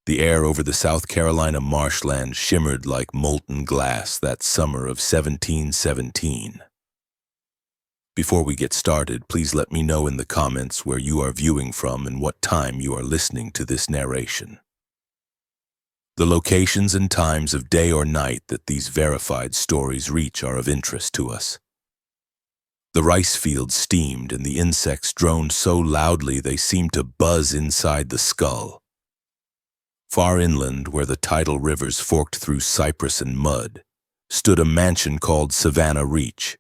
The air over the South Carolina marshland shimmered like molten glass that summer of 1717. Before we get started, please let me know in the comments where you are viewing from and what time you are listening to this narration. The locations and times of day or night that these verified stories reach are of interest to us. The rice fields steamed and the insects droned so loudly they seemed to buzz inside the skull. Far inland, where the tidal rivers forked through cypress and mud, stood a mansion called Savannah Reach.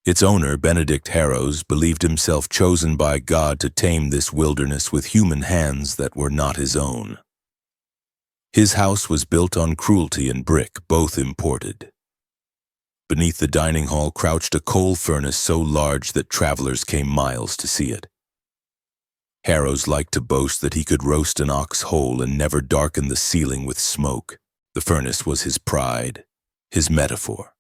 Its owner, Benedict Harrows, believed himself chosen by God to tame this wilderness with human hands that were not his own. His house was built on cruelty and brick, both imported. Beneath the dining hall crouched a coal furnace so large that travelers came miles to see it. Harrows liked to boast that he could roast an ox whole and never darken the ceiling with smoke. The furnace was his pride, his metaphor,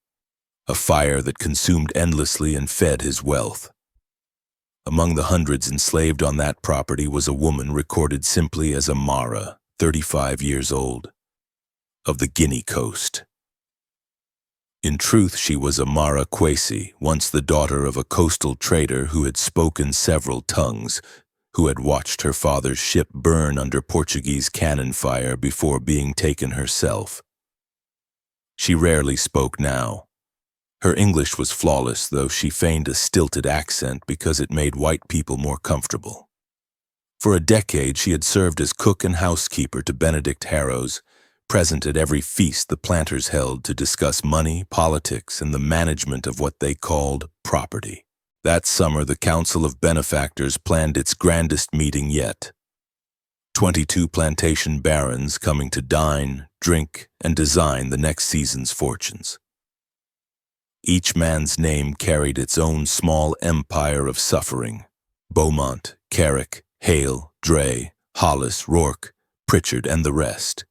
a fire that consumed endlessly and fed his wealth. Among the hundreds enslaved on that property was a woman recorded simply as Amara, 35 years old, of the Guinea coast. In truth, she was Amara Qwesi, once the daughter of a coastal trader who had spoken several tongues, who had watched her father's ship burn under Portuguese cannon fire before being taken herself. She rarely spoke now. Her English was flawless, though she feigned a stilted accent because it made white people more comfortable. For a decade, she had served as cook and housekeeper to Benedict Harrows, present at every feast the planters held to discuss money, politics, and the management of what they called property. That summer, the Council of Benefactors planned its grandest meeting yet. 22 plantation barons coming to dine, drink, and design the next season's fortunes. Each man's name carried its own small empire of suffering: Beaumont, Carrick, Hale, Dre, Hollis, Rourke, Pritchard, and the rest.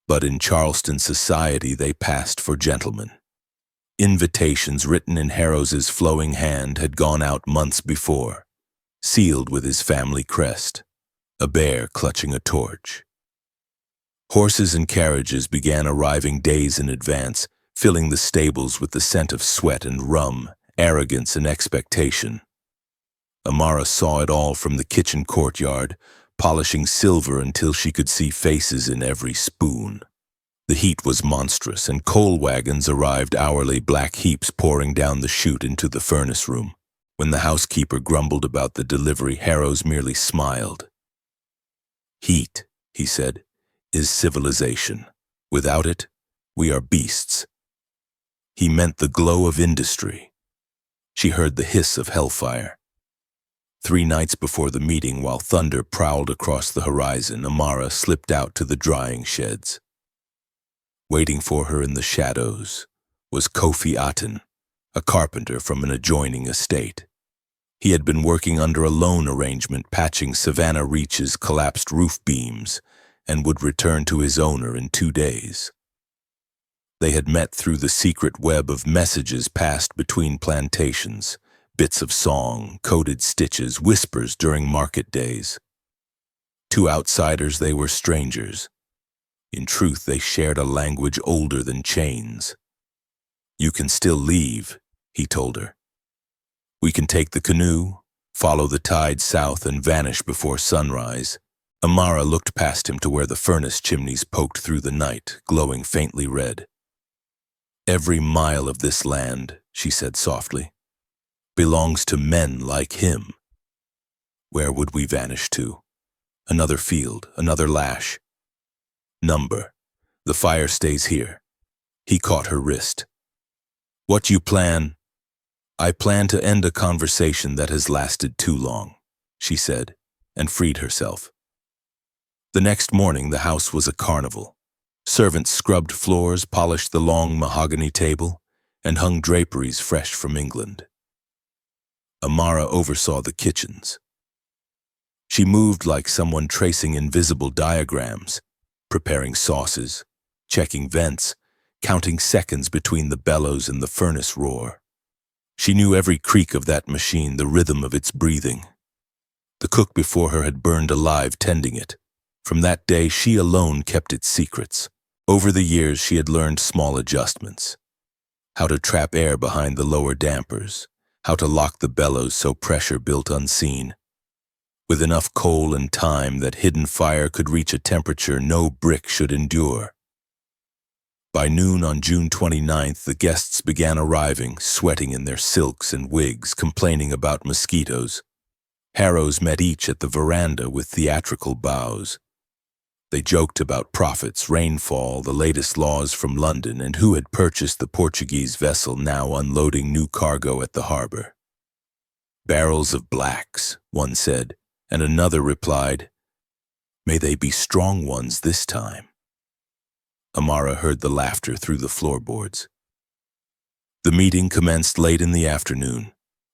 But in Charleston society they passed for gentlemen. Invitations written in Harrows's flowing hand had gone out months before, sealed with his family crest, a bear clutching a torch. Horses and carriages began arriving days in advance, filling the stables with the scent of sweat and rum, arrogance and expectation. Amara saw it all from the kitchen courtyard, polishing silver until she could see faces in every spoon. The heat was monstrous, and coal wagons arrived hourly, black heaps pouring down the chute into the furnace room. When the housekeeper grumbled about the delivery, Harrows merely smiled. "Heat," he said, "is civilization. Without it, we are beasts." He meant the glow of industry. She heard the hiss of hellfire. 3 nights before the meeting, while thunder prowled across the horizon, Amara slipped out to the drying sheds. Waiting for her in the shadows was Kofi Aten, a carpenter from an adjoining estate. He had been working under a loan arrangement patching Savannah Reach's collapsed roof beams and would return to his owner in 2 days. They had met through the secret web of messages passed between plantations, bits of song, coded stitches, whispers during market days. To outsiders, they were strangers. In truth, they shared a language older than chains. "You can still leave," he told her. "We can take the canoe, follow the tide south, and vanish before sunrise." Amara looked past him to where the furnace chimneys poked through the night, glowing faintly red. "Every mile of this land," she said softly, "belongs to men like him." Where would we vanish to? Another field, another lash. "Number. The fire stays here." He caught her wrist. "What you plan?" "I plan to end a conversation that has lasted too long," she said, and freed herself. The next morning, the house was a carnival. Servants scrubbed floors, polished the long mahogany table, and hung draperies fresh from England. Amara oversaw the kitchens. She moved like someone tracing invisible diagrams, preparing sauces, checking vents, counting seconds between the bellows and the furnace roar. She knew every creak of that machine, the rhythm of its breathing. The cook before her had burned alive tending it, From that day, she alone kept its secrets. Over the years, she had learned small adjustments. How to trap air behind the lower dampers, how to lock the bellows so pressure built unseen. With enough coal and time, that hidden fire could reach a temperature no brick should endure. By noon on June 29th, the guests began arriving, sweating in their silks and wigs, complaining about mosquitoes. Harrows met each at the veranda with theatrical bows. They joked about profits, rainfall, the latest laws from London, and who had purchased the Portuguese vessel now unloading new cargo at the harbor. "Barrels of blacks," one said, and another replied, "May they be strong ones this time." Amara heard the laughter through the floorboards. The meeting commenced late in the afternoon.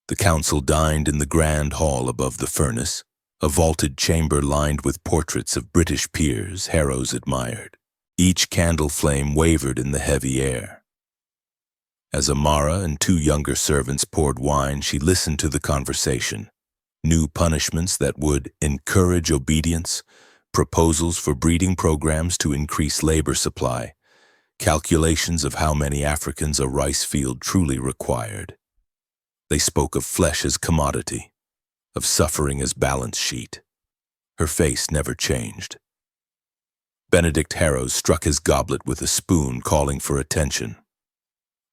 The council dined in the grand hall above the furnace, a vaulted chamber lined with portraits of British peers Harrows admired. Each candle flame wavered in the heavy air. As Amara and two younger servants poured wine, she listened to the conversation. New punishments that would encourage obedience, proposals for breeding programs to increase labor supply, calculations of how many Africans a rice field truly required. They spoke of flesh as commodity, of suffering as balance sheet. Her face never changed. Benedict Harrows struck his goblet with a spoon, calling for attention.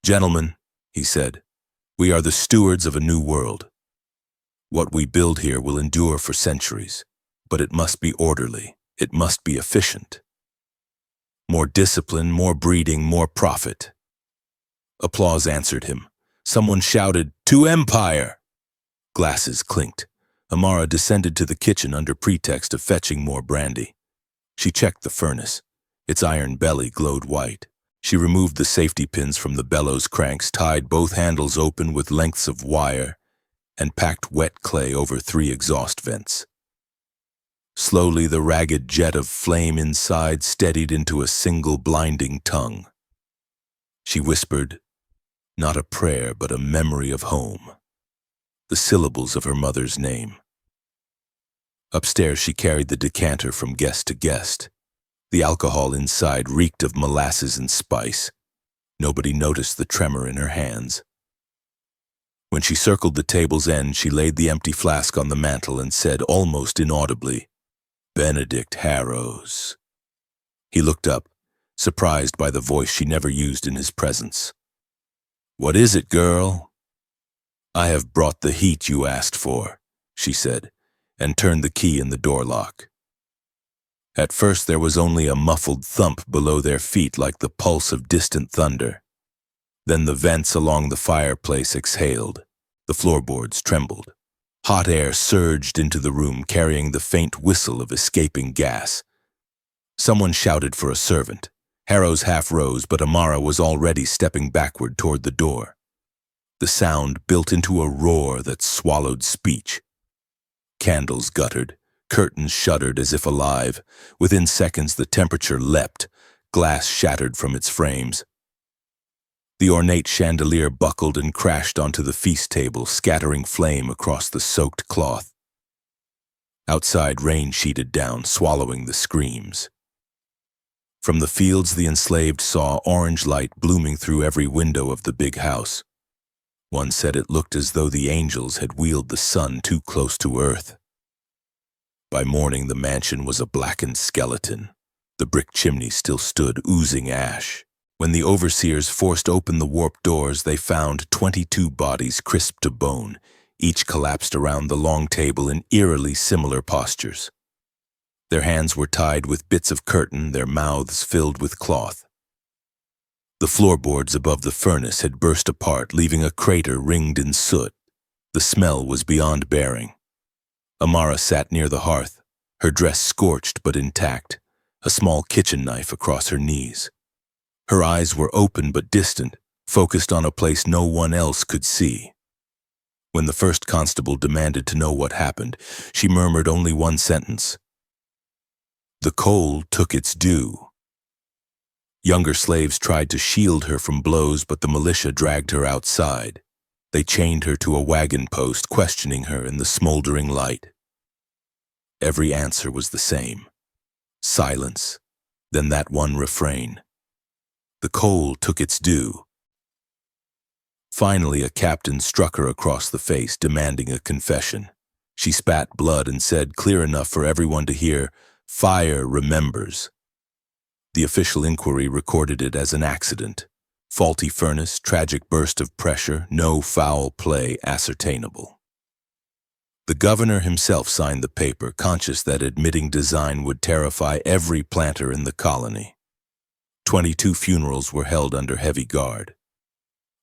"Gentlemen," he said, "we are the stewards of a new world. What we build here will endure for centuries, but it must be orderly, it must be efficient. More discipline, more breeding, more profit." Applause answered him. Someone shouted, "To Empire!" Glasses clinked. Amara descended to the kitchen under pretext of fetching more brandy. She checked the furnace. Its iron belly glowed white. She removed the safety pins from the bellows cranks, tied both handles open with lengths of wire, and packed wet clay over 3 exhaust vents. Slowly, the ragged jet of flame inside steadied into a single blinding tongue. She whispered, not a prayer, but a memory of home, the syllables of her mother's name. Upstairs, she carried the decanter from guest to guest. The alcohol inside reeked of molasses and spice. Nobody noticed the tremor in her hands. When she circled the table's end, she laid the empty flask on the mantel and said almost inaudibly, "Benedict Harrows." He looked up, surprised by the voice she never used in his presence. "What is it, girl?" "I have brought the heat you asked for," she said, and turned the key in the door lock. At first there was only a muffled thump below their feet like the pulse of distant thunder. Then the vents along the fireplace exhaled. The floorboards trembled. Hot air surged into the room, carrying the faint whistle of escaping gas. Someone shouted for a servant. Harrows half rose, but Amara was already stepping backward toward the door. The sound built into a roar that swallowed speech. Candles guttered. Curtains shuddered as if alive. Within seconds, the temperature leapt. Glass shattered from its frames. The ornate chandelier buckled and crashed onto the feast table, scattering flame across the soaked cloth. Outside, rain sheeted down, swallowing the screams. From the fields, the enslaved saw orange light blooming through every window of the big house. One said it looked as though the angels had wheeled the sun too close to earth. By morning, the mansion was a blackened skeleton. The brick chimney still stood, oozing ash. When the overseers forced open the warped doors, they found 22 bodies crisped to bone, each collapsed around the long table in eerily similar postures. Their hands were tied with bits of curtain, their mouths filled with cloth. The floorboards above the furnace had burst apart, leaving a crater ringed in soot. The smell was beyond bearing. Amara sat near the hearth, her dress scorched but intact, a small kitchen knife across her knees. Her eyes were open but distant, focused on a place no one else could see. When the first constable demanded to know what happened, she murmured only one sentence. "The coal took its due." Younger slaves tried to shield her from blows, but the militia dragged her outside. They chained her to a wagon post, questioning her in the smoldering light. Every answer was the same. Silence. Then that one refrain. The coal took its due. Finally, a captain struck her across the face, demanding a confession. She spat blood and said, clear enough for everyone to hear, "Fire remembers." The official inquiry recorded it as an accident. Faulty furnace, tragic burst of pressure, no foul play ascertainable. The governor himself signed the paper, conscious that admitting design would terrify every planter in the colony. 22 funerals were held under heavy guard.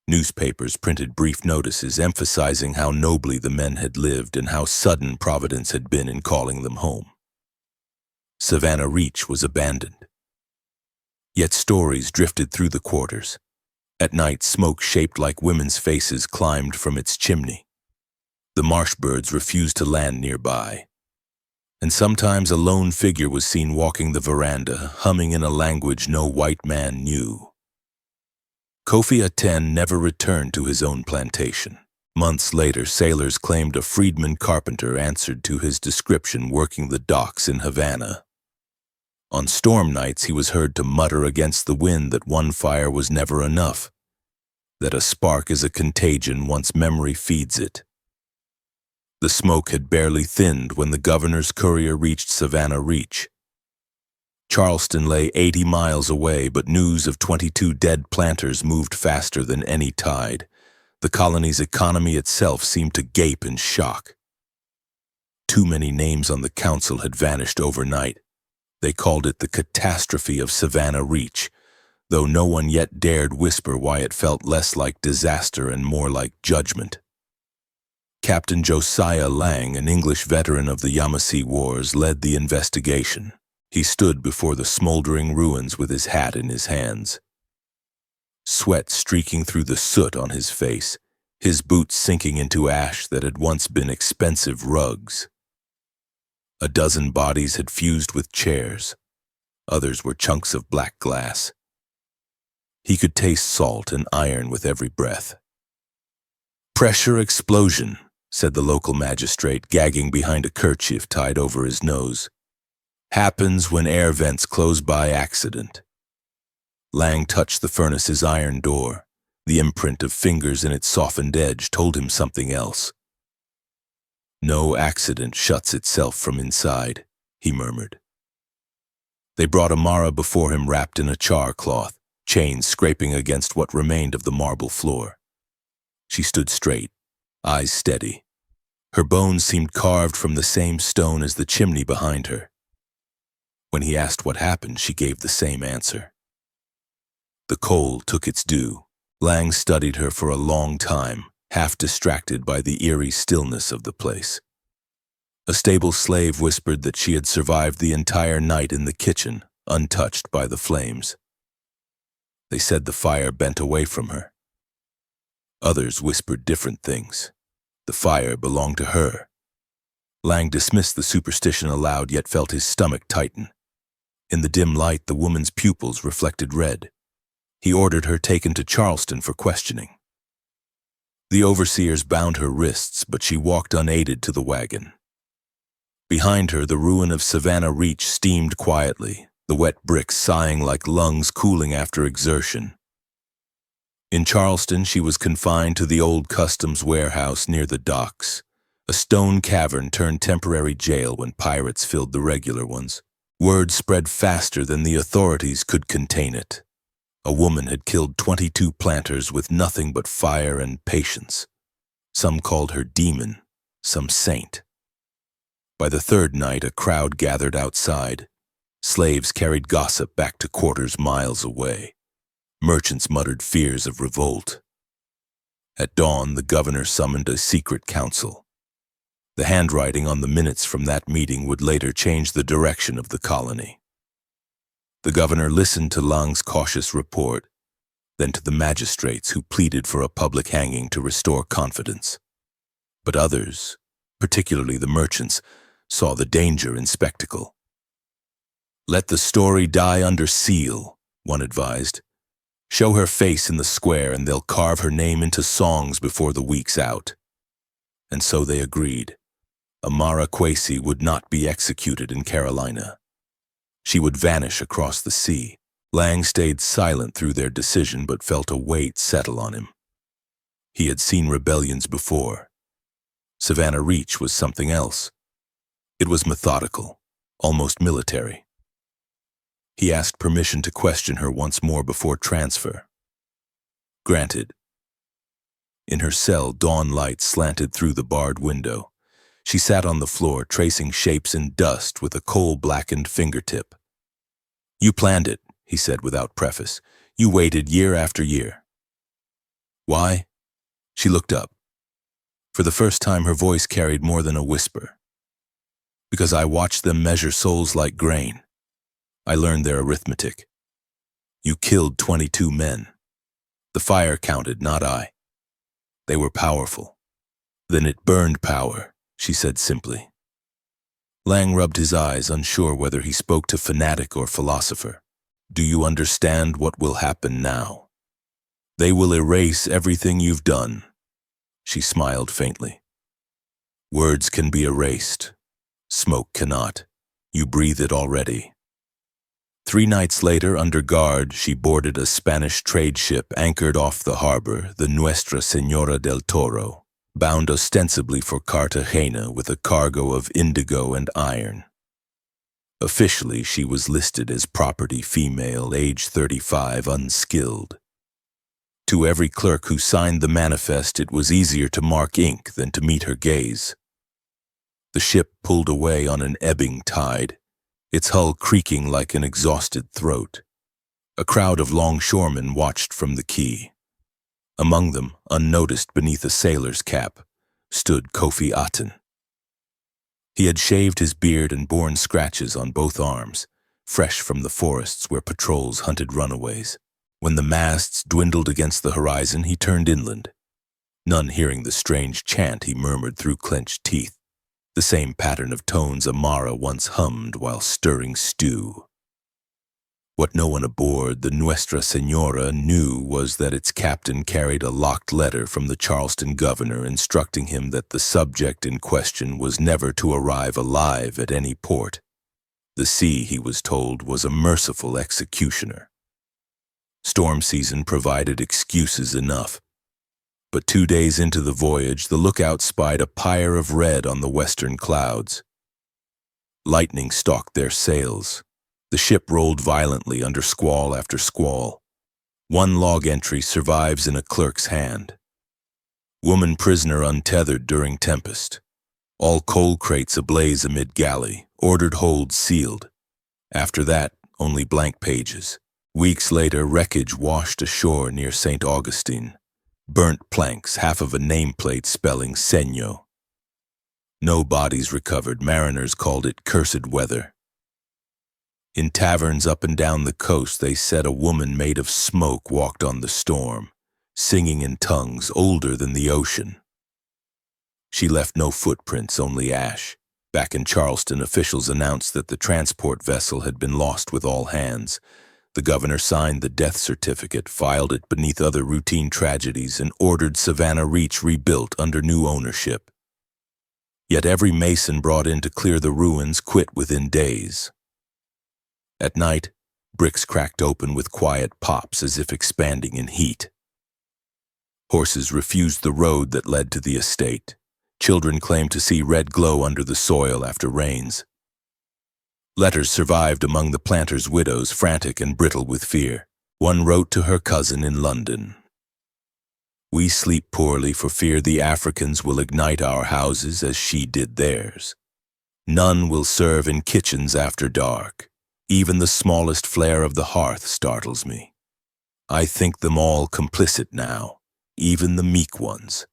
Newspapers printed brief notices emphasizing how nobly the men had lived and how sudden Providence had been in calling them home. Savannah Reach was abandoned. Yet stories drifted through the quarters. At night, smoke shaped like women's faces climbed from its chimney. The marsh birds refused to land nearby. And sometimes a lone figure was seen walking the veranda, humming in a language no white man knew. Kofi Aten never returned to his own plantation. Months later, sailors claimed a freedman carpenter answered to his description working the docks in Havana. On storm nights, he was heard to mutter against the wind that one fire was never enough, that a spark is a contagion once memory feeds it. The smoke had barely thinned when the governor's courier reached Savannah Reach. Charleston lay 80 miles away, but news of 22 dead planters moved faster than any tide. The colony's economy itself seemed to gape in shock. Too many names on the council had vanished overnight. They called it the catastrophe of Savannah Reach, though no one yet dared whisper why it felt less like disaster and more like judgment. Captain Josiah Lang, an English veteran of the Yamasee Wars, led the investigation. He stood before the smoldering ruins with his hat in his hands. Sweat streaking through the soot on his face, his boots sinking into ash that had once been expensive rugs. A dozen bodies had fused with chairs. Others were chunks of black glass. He could taste salt and iron with every breath. "Pressure explosion," said the local magistrate, gagging behind a kerchief tied over his nose. "Happens when air vents close by accident." Lang touched the furnace's iron door. The imprint of fingers in its softened edge told him something else. "No accident shuts itself from inside," he murmured. They brought Amara before him wrapped in a char cloth, chains scraping against what remained of the marble floor. She stood straight, eyes steady. Her bones seemed carved from the same stone as the chimney behind her. When he asked what happened, she gave the same answer. The coal took its due. Lang studied her for a long time, half distracted by the eerie stillness of the place. A stable slave whispered that she had survived the entire night in the kitchen, untouched by the flames. They said the fire bent away from her. Others whispered different things. The fire belonged to her. Lang dismissed the superstition aloud, yet felt his stomach tighten. In the dim light, the woman's pupils reflected red. He ordered her taken to Charleston for questioning. The overseers bound her wrists, but she walked unaided to the wagon. Behind her, the ruin of Savannah Reach steamed quietly, the wet bricks sighing like lungs cooling after exertion. In Charleston, she was confined to the old customs warehouse near the docks, a stone cavern turned temporary jail when pirates filled the regular ones. Word spread faster than the authorities could contain it. A woman had killed 22 planters with nothing but fire and patience. Some called her demon, some saint. By the third night, a crowd gathered outside. Slaves carried gossip back to quarters miles away. Merchants muttered fears of revolt. At dawn, the governor summoned a secret council. The handwriting on the minutes from that meeting would later change the direction of the colony. The governor listened to Lang's cautious report, then to the magistrates who pleaded for a public hanging to restore confidence. But others, particularly the merchants, saw the danger in spectacle. "Let the story die under seal," one advised. "Show her face in the square and they'll carve her name into songs before the week's out." And so they agreed. Amara Qwesi would not be executed in Carolina. She would vanish across the sea. Lang stayed silent through their decision but felt a weight settle on him. He had seen rebellions before. Savannah Reach was something else. It was methodical, almost military. He asked permission to question her once more before transfer. Granted. In her cell, dawn light slanted through the barred window. She sat on the floor, tracing shapes in dust with a coal-blackened fingertip. "You planned it," he said without preface. "You waited year after year." "Why?" She looked up. For the first time, her voice carried more than a whisper. "Because I watched them measure souls like grain. I learned their arithmetic. You killed 22 men. The fire counted, not I. They were powerful. Then it burned power," she said simply. Lang rubbed his eyes, unsure whether he spoke to fanatic or philosopher. "Do you understand what will happen now? They will erase everything you've done." She smiled faintly. "Words can be erased. Smoke cannot. You breathe it already." 3 nights later, under guard, she boarded a Spanish trade ship anchored off the harbor, the Nuestra Señora del Toro, bound ostensibly for Cartagena with a cargo of indigo and iron. Officially, she was listed as property female, age 35, unskilled. To every clerk who signed the manifest, it was easier to mark ink than to meet her gaze. The ship pulled away on an ebbing tide, its hull creaking like an exhausted throat. A crowd of longshoremen watched from the quay. Among them, unnoticed beneath a sailor's cap, stood Kofi Aten. He had shaved his beard and borne scratches on both arms, fresh from the forests where patrols hunted runaways. When the masts dwindled against the horizon, he turned inland. None hearing the strange chant he murmured through clenched teeth, the same pattern of tones Amara once hummed while stirring stew. What no one aboard the Nuestra Señora knew was that its captain carried a locked letter from the Charleston governor instructing him that the subject in question was never to arrive alive at any port. The sea, he was told, was a merciful executioner. Storm season provided excuses enough. But 2 days into the voyage, the lookout spied a pyre of red on the western clouds. Lightning stalked their sails. The ship rolled violently under squall after squall. One log entry survives in a clerk's hand. Woman prisoner untethered during tempest. All coal crates ablaze amid galley, ordered holds sealed. After that, only blank pages. Weeks later, wreckage washed ashore near St. Augustine. Burnt planks, half of a nameplate spelling Seño. No bodies recovered. Mariners called it cursed weather. In taverns up and down the coast, they said a woman made of smoke walked on the storm, singing in tongues older than the ocean. She left no footprints, only ash. Back in Charleston, officials announced that the transport vessel had been lost with all hands. The governor signed the death certificate, filed it beneath other routine tragedies, and ordered Savannah Reach rebuilt under new ownership. Yet every mason brought in to clear the ruins quit within days. At night, bricks cracked open with quiet pops as if expanding in heat. Horses refused the road that led to the estate. Children claimed to see red glow under the soil after rains. Letters survived among the planters' widows, frantic and brittle with fear. One wrote to her cousin in London, "We sleep poorly for fear the Africans will ignite our houses as she did theirs. None will serve in kitchens after dark. Even the smallest flare of the hearth startles me. I think them all complicit now, even the meek ones."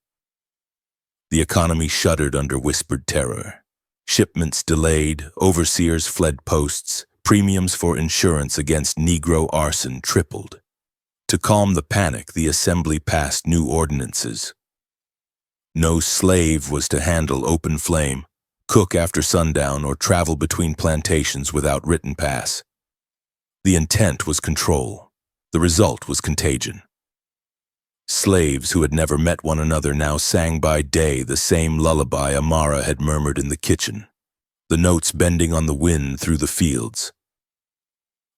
The economy shuddered under whispered terror. Shipments delayed, overseers fled posts, premiums for insurance against Negro arson tripled. To calm the panic, the assembly passed new ordinances. No slave was to handle open flame, cook after sundown, or travel between plantations without written pass. The intent was control. The result was contagion. Slaves who had never met one another now sang by day the same lullaby Amara had murmured in the kitchen, the notes bending on the wind through the fields.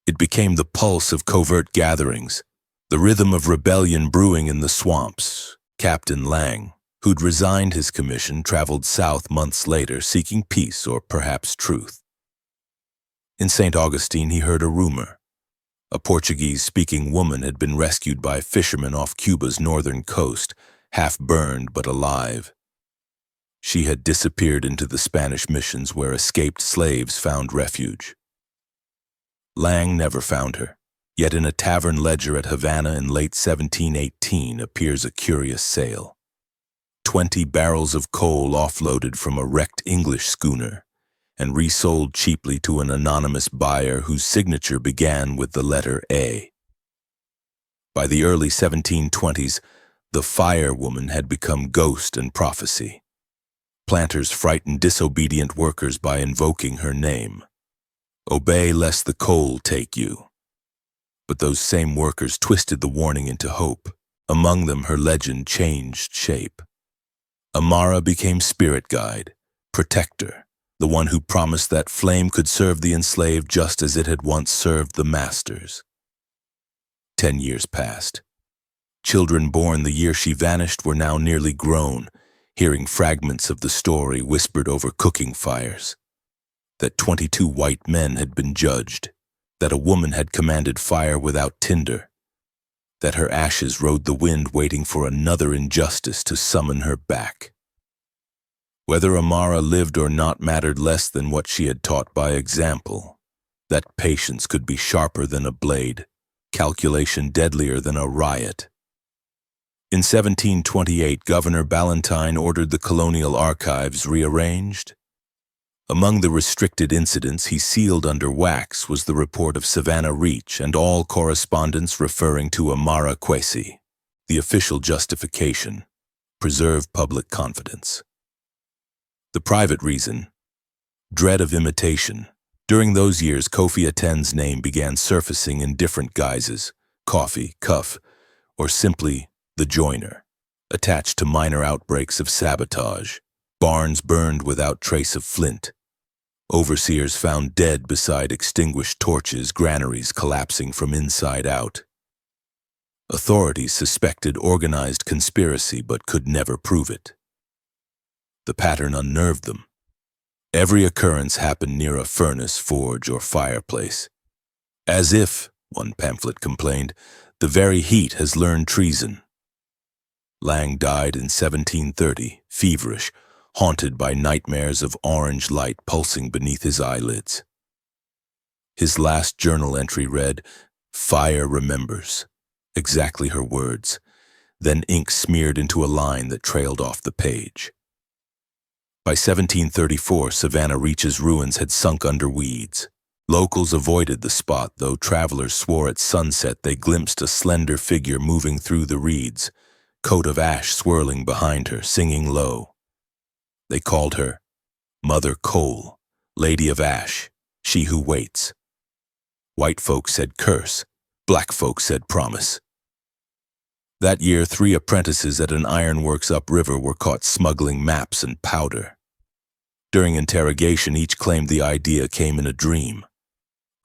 It became the pulse of covert gatherings, the rhythm of rebellion brewing in the swamps. Captain Lang, who'd resigned his commission, traveled south months later seeking peace or perhaps truth. In St. Augustine, he heard a rumor. A Portuguese-speaking woman had been rescued by fishermen off Cuba's northern coast, half burned but alive. She had disappeared into the Spanish missions where escaped slaves found refuge. Lang never found her, yet in a tavern ledger at Havana in late 1718 appears a curious sale. 20 barrels of coal offloaded from a wrecked English schooner and resold cheaply to an anonymous buyer whose signature began with the letter A. By the early 1720s, the fire woman had become ghost and prophecy. Planters frightened disobedient workers by invoking her name. Obey lest the coal take you. But those same workers twisted the warning into hope. Among them, her legend changed shape. Amara became spirit guide, protector, the one who promised that flame could serve the enslaved just as it had once served the masters. 10 years passed. Children born the year she vanished were now nearly grown, hearing fragments of the story whispered over cooking fires. That 22 white men had been judged, that a woman had commanded fire without tinder, that her ashes rode the wind waiting for another injustice to summon her back. Whether Amara lived or not mattered less than what she had taught by example, that patience could be sharper than a blade, calculation deadlier than a riot. In 1728, Governor Ballantyne ordered the colonial archives rearranged. Among the restricted incidents he sealed under wax was the report of Savannah Reach and all correspondence referring to Amara Qwesi. The official justification: preserve public confidence. The private reason: dread of imitation. During those years, Kofi Aten's name began surfacing in different guises: coffee, cuff, or simply the joiner, attached to minor outbreaks of sabotage. Barns burned without trace of flint. Overseers found dead beside extinguished torches, granaries collapsing from inside out. Authorities suspected organized conspiracy but could never prove it. The pattern unnerved them. Every occurrence happened near a furnace, forge, or fireplace. As if, one pamphlet complained, the very heat has learned treason. Lang died in 1730, feverish, haunted by nightmares of orange light pulsing beneath his eyelids. His last journal entry read, "Fire remembers," exactly her words, then ink smeared into a line that trailed off the page. By 1734, Savannah Reach's ruins had sunk under weeds. Locals avoided the spot, though travelers swore at sunset they glimpsed a slender figure moving through the reeds, coat of ash swirling behind her, singing low. They called her Mother Coal, Lady of Ash, she who waits. White folk said curse, black folk said promise. That year, 3 apprentices at an ironworks upriver were caught smuggling maps and powder. During interrogation, each claimed the idea came in a dream.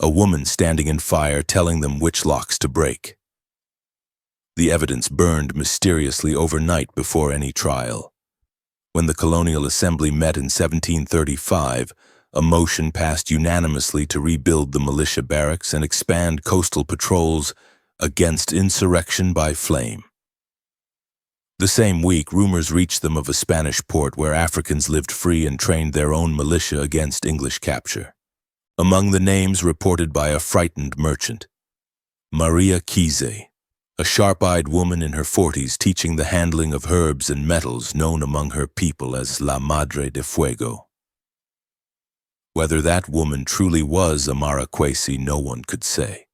A woman standing in fire telling them which locks to break. The evidence burned mysteriously overnight before any trial. When the Colonial Assembly met in 1735, a motion passed unanimously to rebuild the militia barracks and expand coastal patrols against insurrection by flame. The same week, rumors reached them of a Spanish port where Africans lived free and trained their own militia against English capture. Among the names reported by a frightened merchant, Amara Qwesi, a sharp-eyed woman in her 40s teaching the handling of herbs and metals known among her people as La Madre de Fuego. Whether that woman truly was Amara Qwesi, no one could say.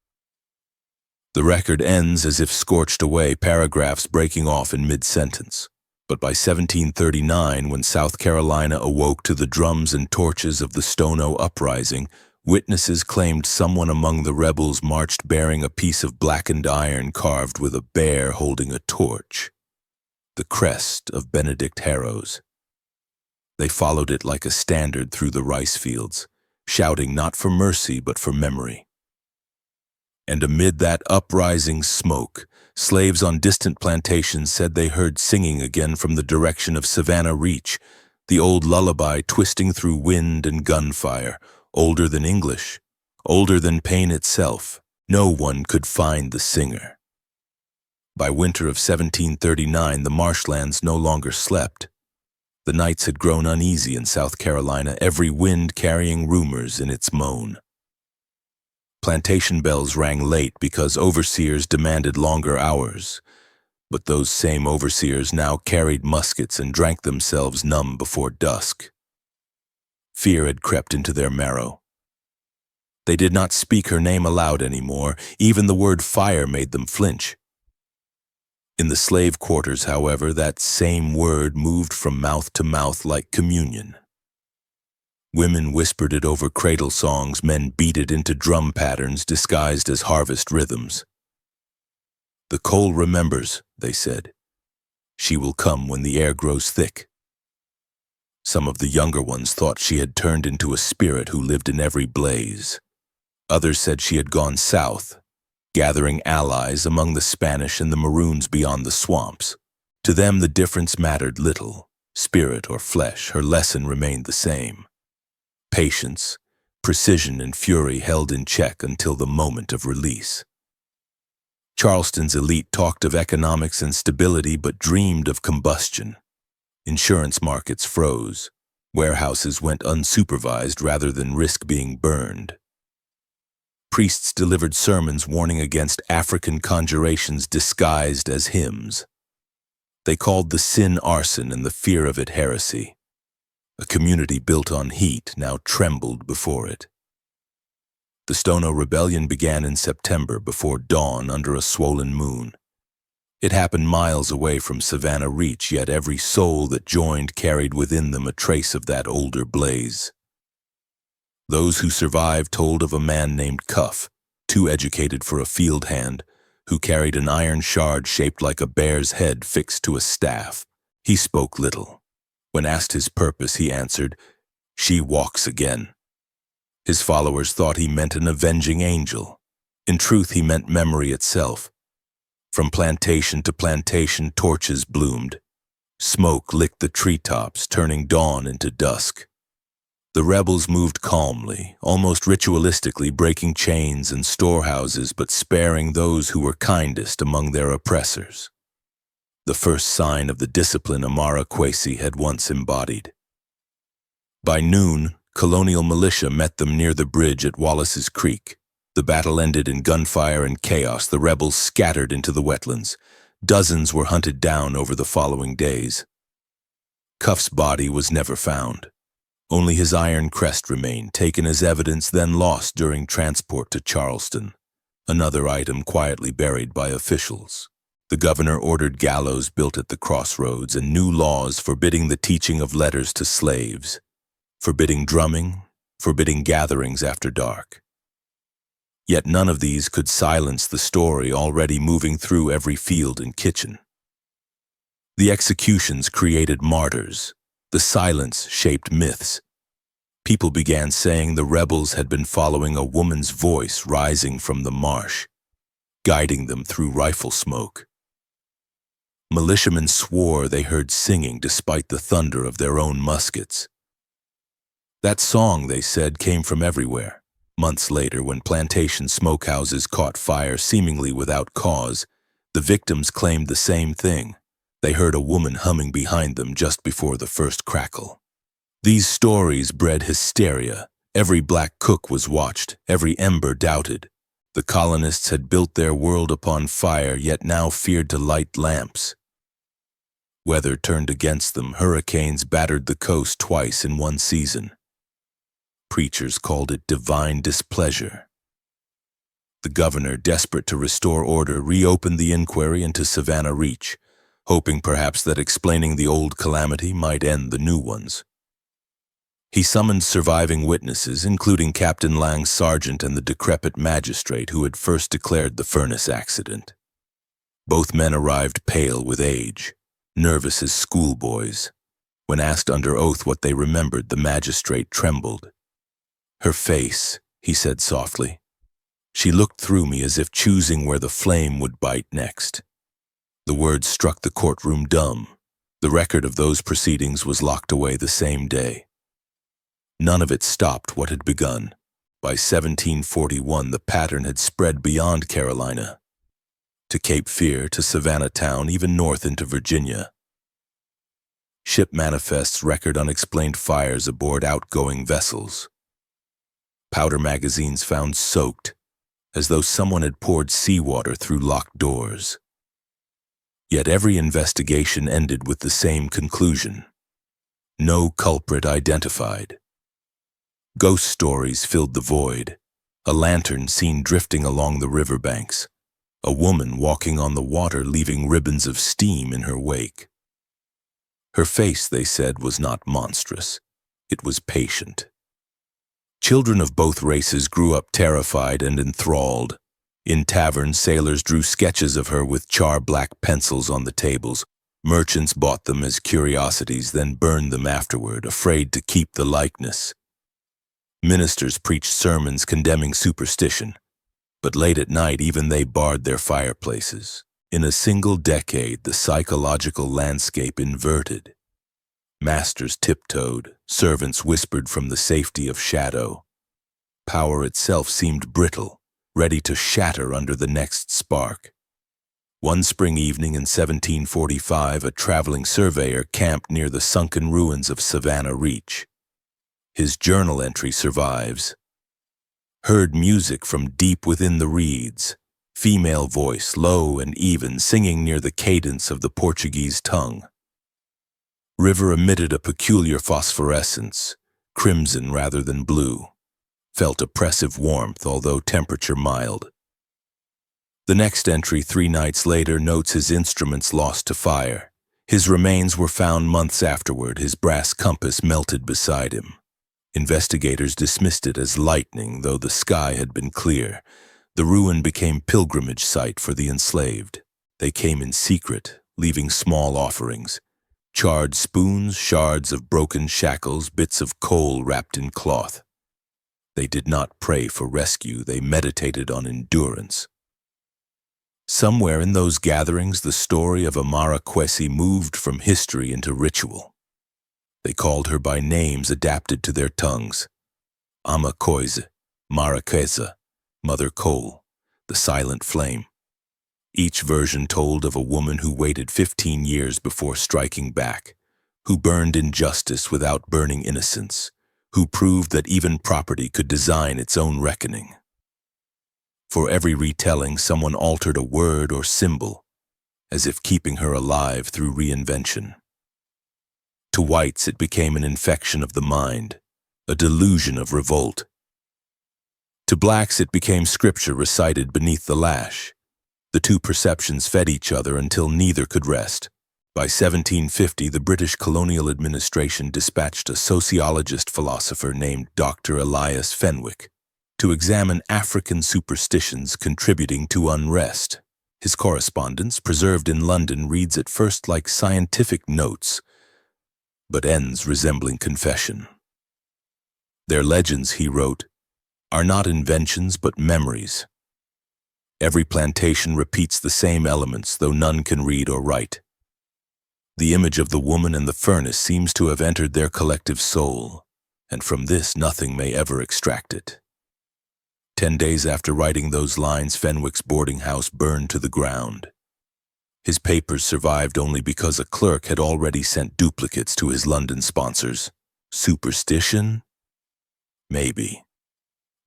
The record ends as if scorched away, paragraphs breaking off in mid-sentence. But by 1739, when South Carolina awoke to the drums and torches of the Stono uprising, witnesses claimed someone among the rebels marched bearing a piece of blackened iron carved with a bear holding a torch, the crest of Benedict Harrows. They followed it like a standard through the rice fields, shouting not for mercy but for memory. And amid that uprising smoke, slaves on distant plantations said they heard singing again from the direction of Savannah Reach, the old lullaby twisting through wind and gunfire, older than English, older than pain itself. No one could find the singer. By winter of 1739, the marshlands no longer slept. The nights had grown uneasy in South Carolina, every wind carrying rumors in its moan. Plantation bells rang late because overseers demanded longer hours, but those same overseers now carried muskets and drank themselves numb before dusk. Fear had crept into their marrow. They did not speak her name aloud anymore. Even the word fire made them flinch. In the slave quarters, however, that same word moved from mouth to mouth like communion. Women whispered it over cradle songs, men beat it into drum patterns disguised as harvest rhythms. "The coal remembers," they said. "She will come when the air grows thick." Some of the younger ones thought she had turned into a spirit who lived in every blaze. Others said she had gone south, gathering allies among the Spanish and the Maroons beyond the swamps. To them the difference mattered little. Spirit or flesh, her lesson remained the same. Patience, precision, and fury held in check until the moment of release. Charleston's elite talked of economics and stability but dreamed of combustion. Insurance markets froze. Warehouses went unsupervised rather than risk being burned. Priests delivered sermons warning against African conjurations disguised as hymns. They called the sin arson and the fear of it heresy. A community built on heat now trembled before it. The Stono Rebellion began in September before dawn under a swollen moon. It happened miles away from Savannah Reach, yet every soul that joined carried within them a trace of that older blaze. Those who survived told of a man named Cuff, too educated for a field hand, who carried an iron shard shaped like a bear's head fixed to a staff. He spoke little. When asked his purpose, he answered, "She walks again." His followers thought he meant an avenging angel. In truth, he meant memory itself. From plantation to plantation, torches bloomed. Smoke licked the treetops, turning dawn into dusk. The rebels moved calmly, almost ritualistically, breaking chains and storehouses, but sparing those who were kindest among their oppressors. The first sign of the discipline Amara Qwesi had once embodied. By noon, colonial militia met them near the bridge at Wallace's Creek. The battle ended in gunfire and chaos. The rebels scattered into the wetlands. Dozens were hunted down over the following days. Cuff's body was never found. Only his iron crest remained, taken as evidence, then lost during transport to Charleston, another item quietly buried by officials. The governor ordered gallows built at the crossroads and new laws forbidding the teaching of letters to slaves, forbidding drumming, forbidding gatherings after dark. Yet none of these could silence the story already moving through every field and kitchen. The executions created martyrs. The silence shaped myths. People began saying the rebels had been following a woman's voice rising from the marsh, guiding them through rifle smoke. Militiamen swore they heard singing despite the thunder of their own muskets. That song, they said, came from everywhere. Months later, when plantation smokehouses caught fire seemingly without cause, the victims claimed the same thing. They heard a woman humming behind them just before the first crackle. These stories bred hysteria. Every black cook was watched, every ember doubted. The colonists had built their world upon fire, yet now feared to light lamps. Weather turned against them. Hurricanes battered the coast twice in one season. Preachers called it divine displeasure. The governor, desperate to restore order, reopened the inquiry into Savannah Reach, hoping perhaps that explaining the old calamity might end the new ones. He summoned surviving witnesses, including Captain Lang's sergeant and the decrepit magistrate who had first declared the furnace accident. Both men arrived pale with age, nervous as schoolboys. When asked under oath what they remembered, the magistrate trembled. "Her face," he said softly. She looked through me as if choosing where the flame would bite next. The words struck the courtroom dumb. The record of those proceedings was locked away the same day. None of it stopped what had begun. By 1741, the pattern had spread beyond Carolina, to Cape Fear, to Savannah town, even north into Virginia. Ship manifests record unexplained fires aboard outgoing vessels. Powder magazines found soaked, as though someone had poured seawater through locked doors. Yet every investigation ended with the same conclusion: no culprit identified. Ghost stories filled the void. A lantern seen drifting along the riverbanks. A woman walking on the water, leaving ribbons of steam in her wake. Her face, they said, was not monstrous. It was patient. Children of both races grew up terrified and enthralled. In taverns, sailors drew sketches of her with char-black pencils on the tables. Merchants bought them as curiosities, then burned them afterward, afraid to keep the likeness. Ministers preached sermons condemning superstition, but late at night even they barred their fireplaces. In a single decade, the psychological landscape inverted. Masters tiptoed, servants whispered from the safety of shadow. Power itself seemed brittle, ready to shatter under the next spark. One spring evening in 1745, a traveling surveyor camped near the sunken ruins of Savannah Reach. His journal entry survives. Heard music from deep within the reeds, female voice, low and even, singing near the cadence of the Portuguese tongue. River emitted a peculiar phosphorescence, crimson rather than blue. Felt oppressive warmth, although temperature mild. The next entry, 3 nights later, notes his instruments lost to fire. His remains were found months afterward, his brass compass melted beside him. Investigators dismissed it as lightning, though the sky had been clear. The ruin became pilgrimage site for the enslaved. They came in secret, leaving small offerings. Charred spoons, shards of broken shackles, bits of coal wrapped in cloth. They did not pray for rescue, they meditated on endurance. Somewhere in those gatherings, the story of Amara Qwesi moved from history into ritual. They called her by names adapted to their tongues. Amara Qwesi, Amara Qwesi, Mother Coal, the silent flame. Each version told of a woman who waited 15 years before striking back, who burned injustice without burning innocence, who proved that even property could design its own reckoning. For every retelling, someone altered a word or symbol, as if keeping her alive through reinvention. To whites, it became an infection of the mind, a delusion of revolt. To blacks, it became scripture recited beneath the lash. The two perceptions fed each other until neither could rest. By 1750, the British colonial administration dispatched a sociologist-philosopher named Dr. Elias Fenwick to examine African superstitions contributing to unrest. His correspondence, preserved in London, reads at first like scientific notes, but ends resembling confession. Their legends, he wrote, are not inventions but memories. Every plantation repeats the same elements, though none can read or write. The image of the woman in the furnace seems to have entered their collective soul, and from this nothing may ever extract it. 10 days after writing those lines, Fenwick's boarding house burned to the ground. His papers survived only because a clerk had already sent duplicates to his London sponsors. Superstition? Maybe.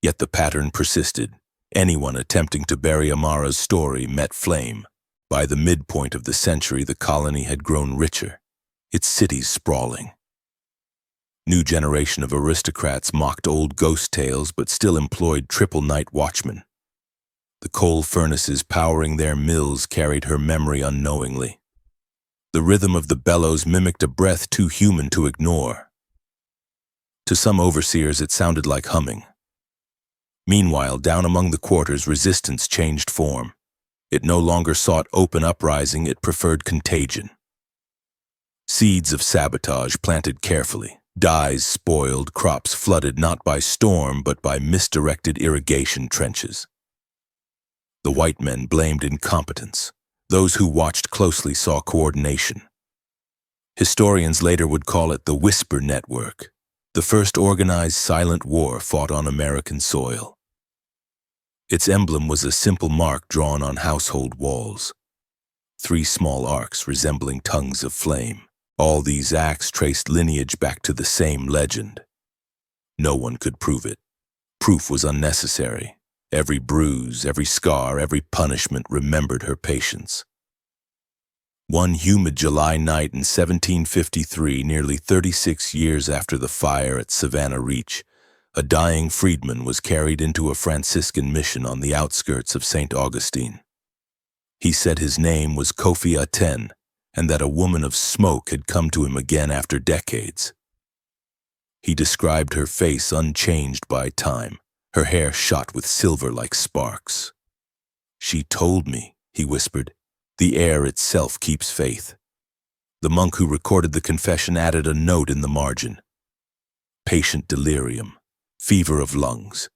Yet the pattern persisted. Anyone attempting to bury Amara's story met flame. By the midpoint of the century, the colony had grown richer, its cities sprawling. New generation of aristocrats mocked old ghost tales but still employed triple night watchmen. The coal furnaces powering their mills carried her memory unknowingly. The rhythm of the bellows mimicked a breath too human to ignore. To some overseers, it sounded like humming. Meanwhile, down among the quarters, resistance changed form. It no longer sought open uprising, it preferred contagion. Seeds of sabotage planted carefully, dyes spoiled, crops flooded not by storm but by misdirected irrigation trenches. The white men blamed incompetence. Those who watched closely saw coordination. Historians later would call it the Whisper Network, the first organized silent war fought on American soil. Its emblem was a simple mark drawn on household walls. 3 small arcs resembling tongues of flame. All these acts traced lineage back to the same legend. No one could prove it. Proof was unnecessary. Every bruise, every scar, every punishment remembered her patience. One humid July night in 1753, nearly 36 years after the fire at Savannah Reach, a dying freedman was carried into a Franciscan mission on the outskirts of St. Augustine. He said his name was Kofi Aten, and that a woman of smoke had come to him again after decades. He described her face unchanged by time, her hair shot with silver like sparks. "She told me," he whispered, "the air itself keeps faith." The monk who recorded the confession added a note in the margin: "Patient delirium, fever of lungs."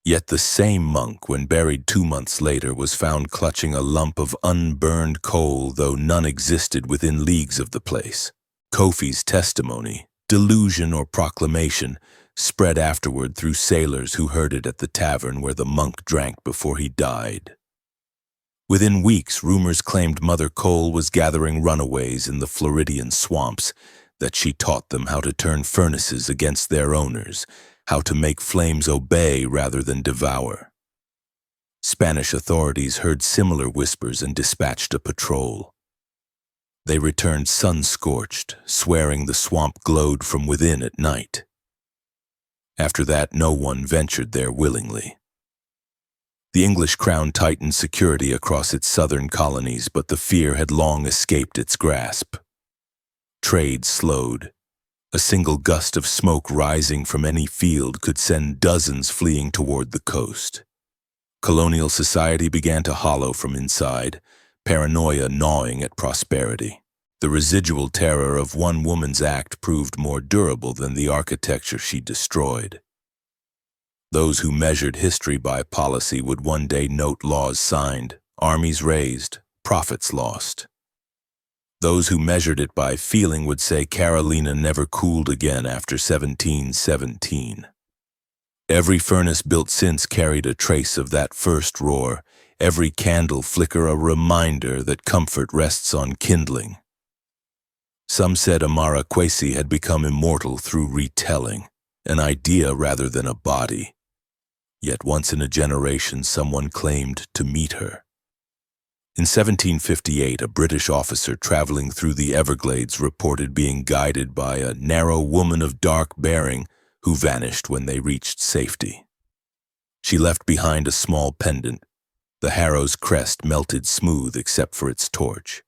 Yet the same monk, when buried 2 months later, was found clutching a lump of unburned coal, though none existed within leagues of the place. Kofi's testimony, delusion or proclamation, spread afterward through sailors who heard it at the tavern where the monk drank before he died. Within weeks, rumors claimed Mother Cole was gathering runaways in the Floridian swamps, that she taught them how to turn furnaces against their owners, how to make flames obey rather than devour. Spanish authorities heard similar whispers and dispatched a patrol. They returned sun-scorched, swearing the swamp glowed from within at night. After that, no one ventured there willingly. The English crown tightened security across its southern colonies, but the fear had long escaped its grasp. Trade slowed. A single gust of smoke rising from any field could send dozens fleeing toward the coast. Colonial society began to hollow from inside, paranoia gnawing at prosperity. The residual terror of one woman's act proved more durable than the architecture she destroyed. Those who measured history by policy would one day note laws signed, armies raised, profits lost. Those who measured it by feeling would say Carolina never cooled again after 1717. Every furnace built since carried a trace of that first roar, every candle flicker a reminder that comfort rests on kindling. Some said Amara Qwesi had become immortal through retelling, an idea rather than a body. Yet once in a generation someone claimed to meet her. In 1758, a British officer traveling through the Everglades reported being guided by a narrow woman of dark bearing who vanished when they reached safety. She left behind a small pendant, the Harrows crest melted smooth except for its torch.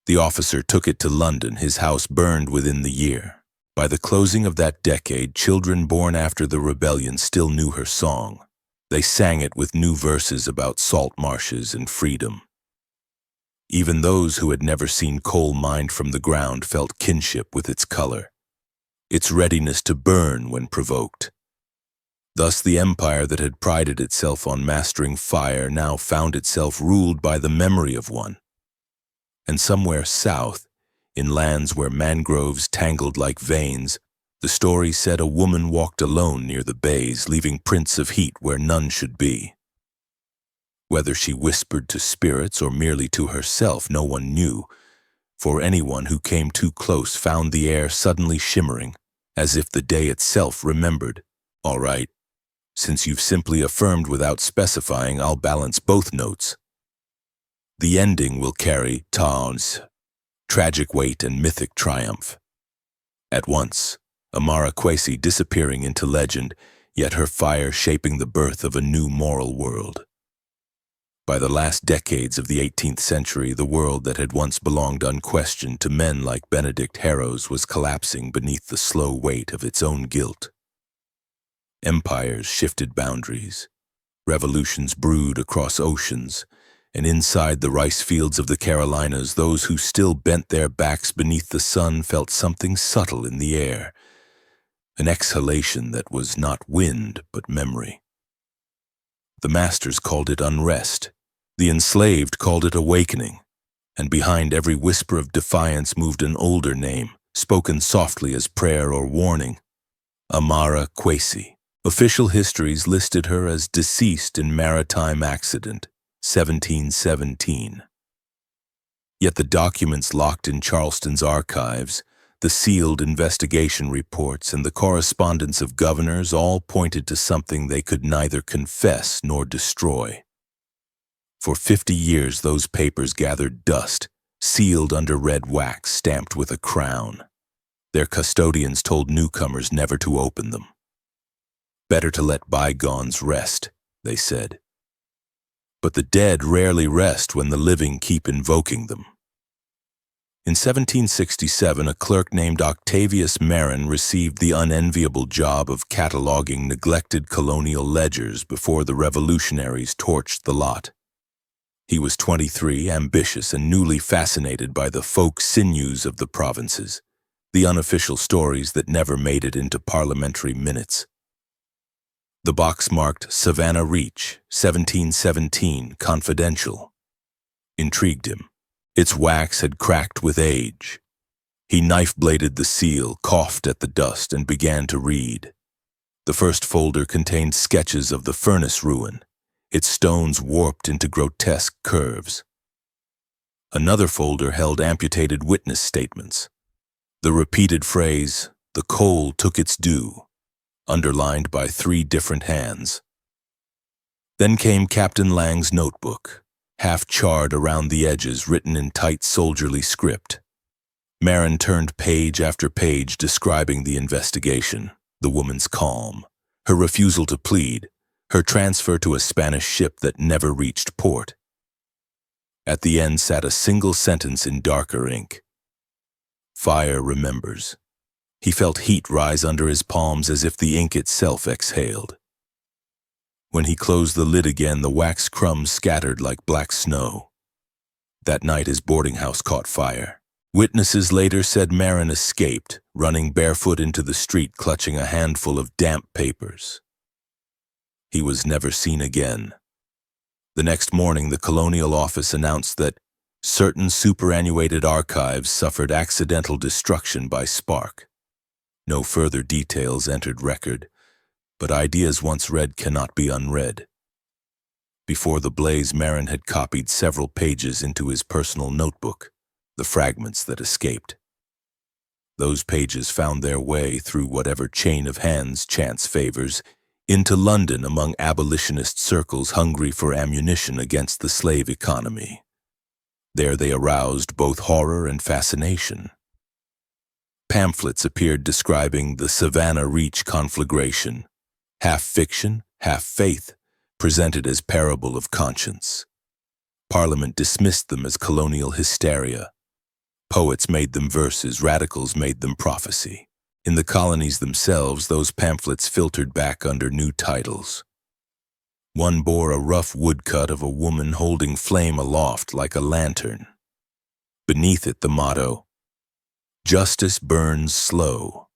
The officer took it to London, his house burned within the year. By the closing of that decade, children born after the rebellion still knew her song. They sang it with new verses about salt marshes and freedom. Even those who had never seen coal mined from the ground felt kinship with its color, its readiness to burn when provoked. Thus the empire that had prided itself on mastering fire now found itself ruled by the memory of one. And somewhere south, in lands where mangroves tangled like veins, the story said a woman walked alone near the bays, leaving prints of heat where none should be. Whether she whispered to spirits or merely to herself, no one knew, for anyone who came too close found the air suddenly shimmering, as if the day itself remembered. All right, since you've simply affirmed without specifying, I'll balance both notes. The ending will carry Taon's tragic weight and mythic triumph. At once, Amara Qwesi disappearing into legend, yet her fire shaping the birth of a new moral world. By the last decades of the 18th century, the world that had once belonged unquestioned to men like Benedict Harrows was collapsing beneath the slow weight of its own guilt. Empires shifted boundaries. Revolutions brewed across oceans, and inside the rice fields of the Carolinas, those who still bent their backs beneath the sun felt something subtle in the air, an exhalation that was not wind but memory. The masters called it unrest. The enslaved called it awakening. And behind every whisper of defiance moved an older name, spoken softly as prayer or warning: Amara Qwesi. Official histories listed her as deceased in maritime accident, 1717. Yet the documents locked in Charleston's archives, the sealed investigation reports, and the correspondence of governors all pointed to something they could neither confess nor destroy. For 50 years those papers gathered dust, sealed under red wax stamped with a crown. Their custodians told newcomers never to open them. Better to let bygones rest, they said. But the dead rarely rest when the living keep invoking them. In 1767, a clerk named Octavius Marin received the unenviable job of cataloging neglected colonial ledgers before the revolutionaries torched the lot. He was 23, ambitious, and newly fascinated by the folk sinews of the provinces, the unofficial stories that never made it into parliamentary minutes. The box marked Savannah Reach, 1717, confidential, intrigued him. Its wax had cracked with age. He knife-bladed the seal, coughed at the dust, and began to read. The first folder contained sketches of the furnace ruin, its stones warped into grotesque curves. Another folder held amputated witness statements. The repeated phrase, "The coal took its due," underlined by 3 different hands. Then came Captain Lang's notebook, half charred around the edges, written in tight soldierly script. Marin turned page after page describing the investigation, the woman's calm, her refusal to plead, her transfer to a Spanish ship that never reached port. At the end sat a single sentence in darker ink: "Fire remembers." He felt heat rise under his palms as if the ink itself exhaled. When he closed the lid again, the wax crumbs scattered like black snow. That night his boarding house caught fire. Witnesses later said Marin escaped, running barefoot into the street clutching a handful of damp papers. He was never seen again. The next morning, the Colonial Office announced that certain superannuated archives suffered accidental destruction by spark. No further details entered record, but ideas once read cannot be unread. Before the blaze, Marin had copied several pages into his personal notebook, the fragments that escaped. Those pages found their way through whatever chain of hands chance favors into London among abolitionist circles hungry for ammunition against the slave economy. There they aroused both horror and fascination. Pamphlets appeared describing the Savannah Reach conflagration, half fiction, half faith, presented as parable of conscience. Parliament dismissed them as colonial hysteria. Poets made them verses, radicals made them prophecy. In the colonies themselves, those pamphlets filtered back under new titles. One bore a rough woodcut of a woman holding flame aloft like a lantern. Beneath it, the motto, "Justice burns slow."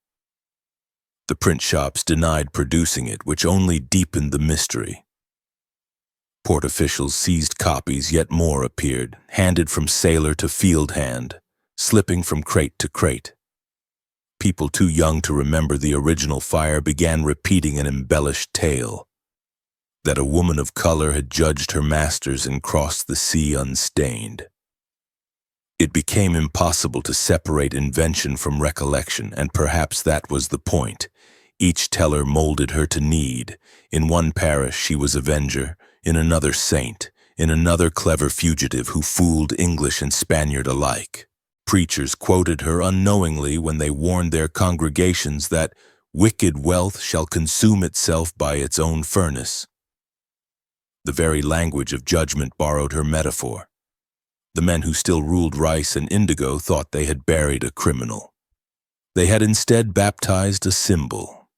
The print shops denied producing it, which only deepened the mystery. Port officials seized copies, yet more appeared, handed from sailor to field hand, slipping from crate to crate. People too young to remember the original fire began repeating an embellished tale, that a woman of color had judged her masters and crossed the sea unstained. It became impossible to separate invention from recollection, and perhaps that was the point. Each teller molded her to need. In one parish she was avenger, in another saint, in another clever fugitive who fooled English and Spaniard alike. Preachers quoted her unknowingly when they warned their congregations that wicked wealth shall consume itself by its own furnace. The very language of judgment borrowed her metaphor. The men who still ruled rice and indigo thought they had buried a criminal. They had instead baptized a symbol.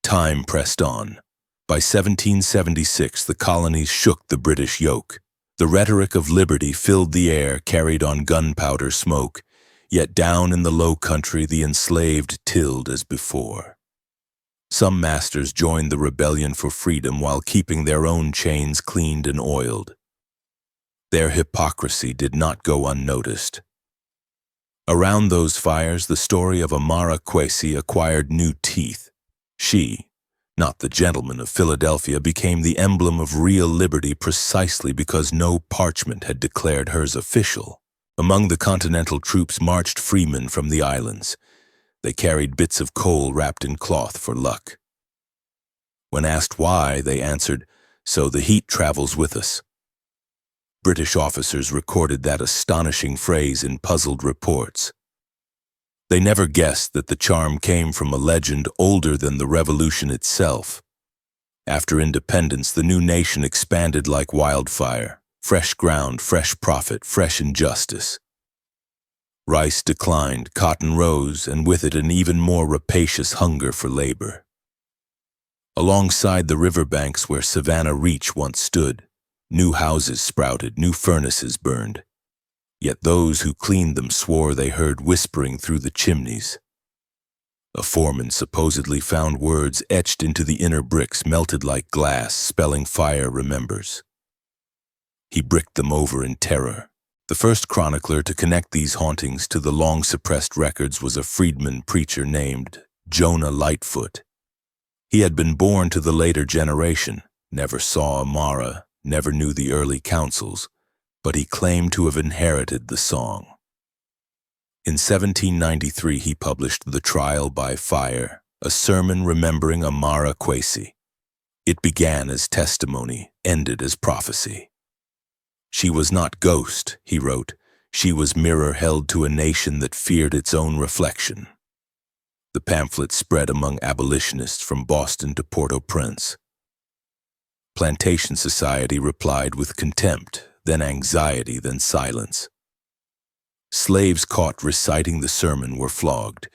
Time pressed on. By 1776, the colonies shook the British yoke. The rhetoric of liberty filled the air, carried on gunpowder smoke, yet down in the low country the enslaved tilled as before. Some masters joined the rebellion for freedom while keeping their own chains cleaned and oiled. Their hypocrisy did not go unnoticed. Around those fires, the story of Amara Qwesi acquired new teeth. She, not the gentleman of Philadelphia, became the emblem of real liberty precisely because no parchment had declared hers official. Among the continental troops marched freemen from the islands. They carried bits of coal wrapped in cloth for luck. When asked why, they answered, "So the heat travels with us." British officers recorded that astonishing phrase in puzzled reports. They never guessed that the charm came from a legend older than the revolution itself. After independence, the new nation expanded like wildfire. Fresh ground, fresh profit, fresh injustice. Rice declined, cotton rose, and with it an even more rapacious hunger for labor. Alongside the riverbanks where Savannah Reach once stood, new houses sprouted, new furnaces burned. Yet those who cleaned them swore they heard whispering through the chimneys. A foreman supposedly found words etched into the inner bricks, melted like glass, spelling "fire remembers." He bricked them over in terror. The first chronicler to connect these hauntings to the long-suppressed records was a freedman preacher named Jonah Lightfoot. He had been born to the later generation, never saw Amara, never knew the early councils, but he claimed to have inherited the song. In 1793, he published The Trial by Fire, a sermon remembering Amara Qwesi. It began as testimony, ended as prophecy. "She was not ghost," he wrote, "she was mirror held to a nation that feared its own reflection." The pamphlet spread among abolitionists from Boston to Port-au-Prince. Plantation society replied with contempt, then anxiety, then silence. Slaves caught reciting the sermon were flogged,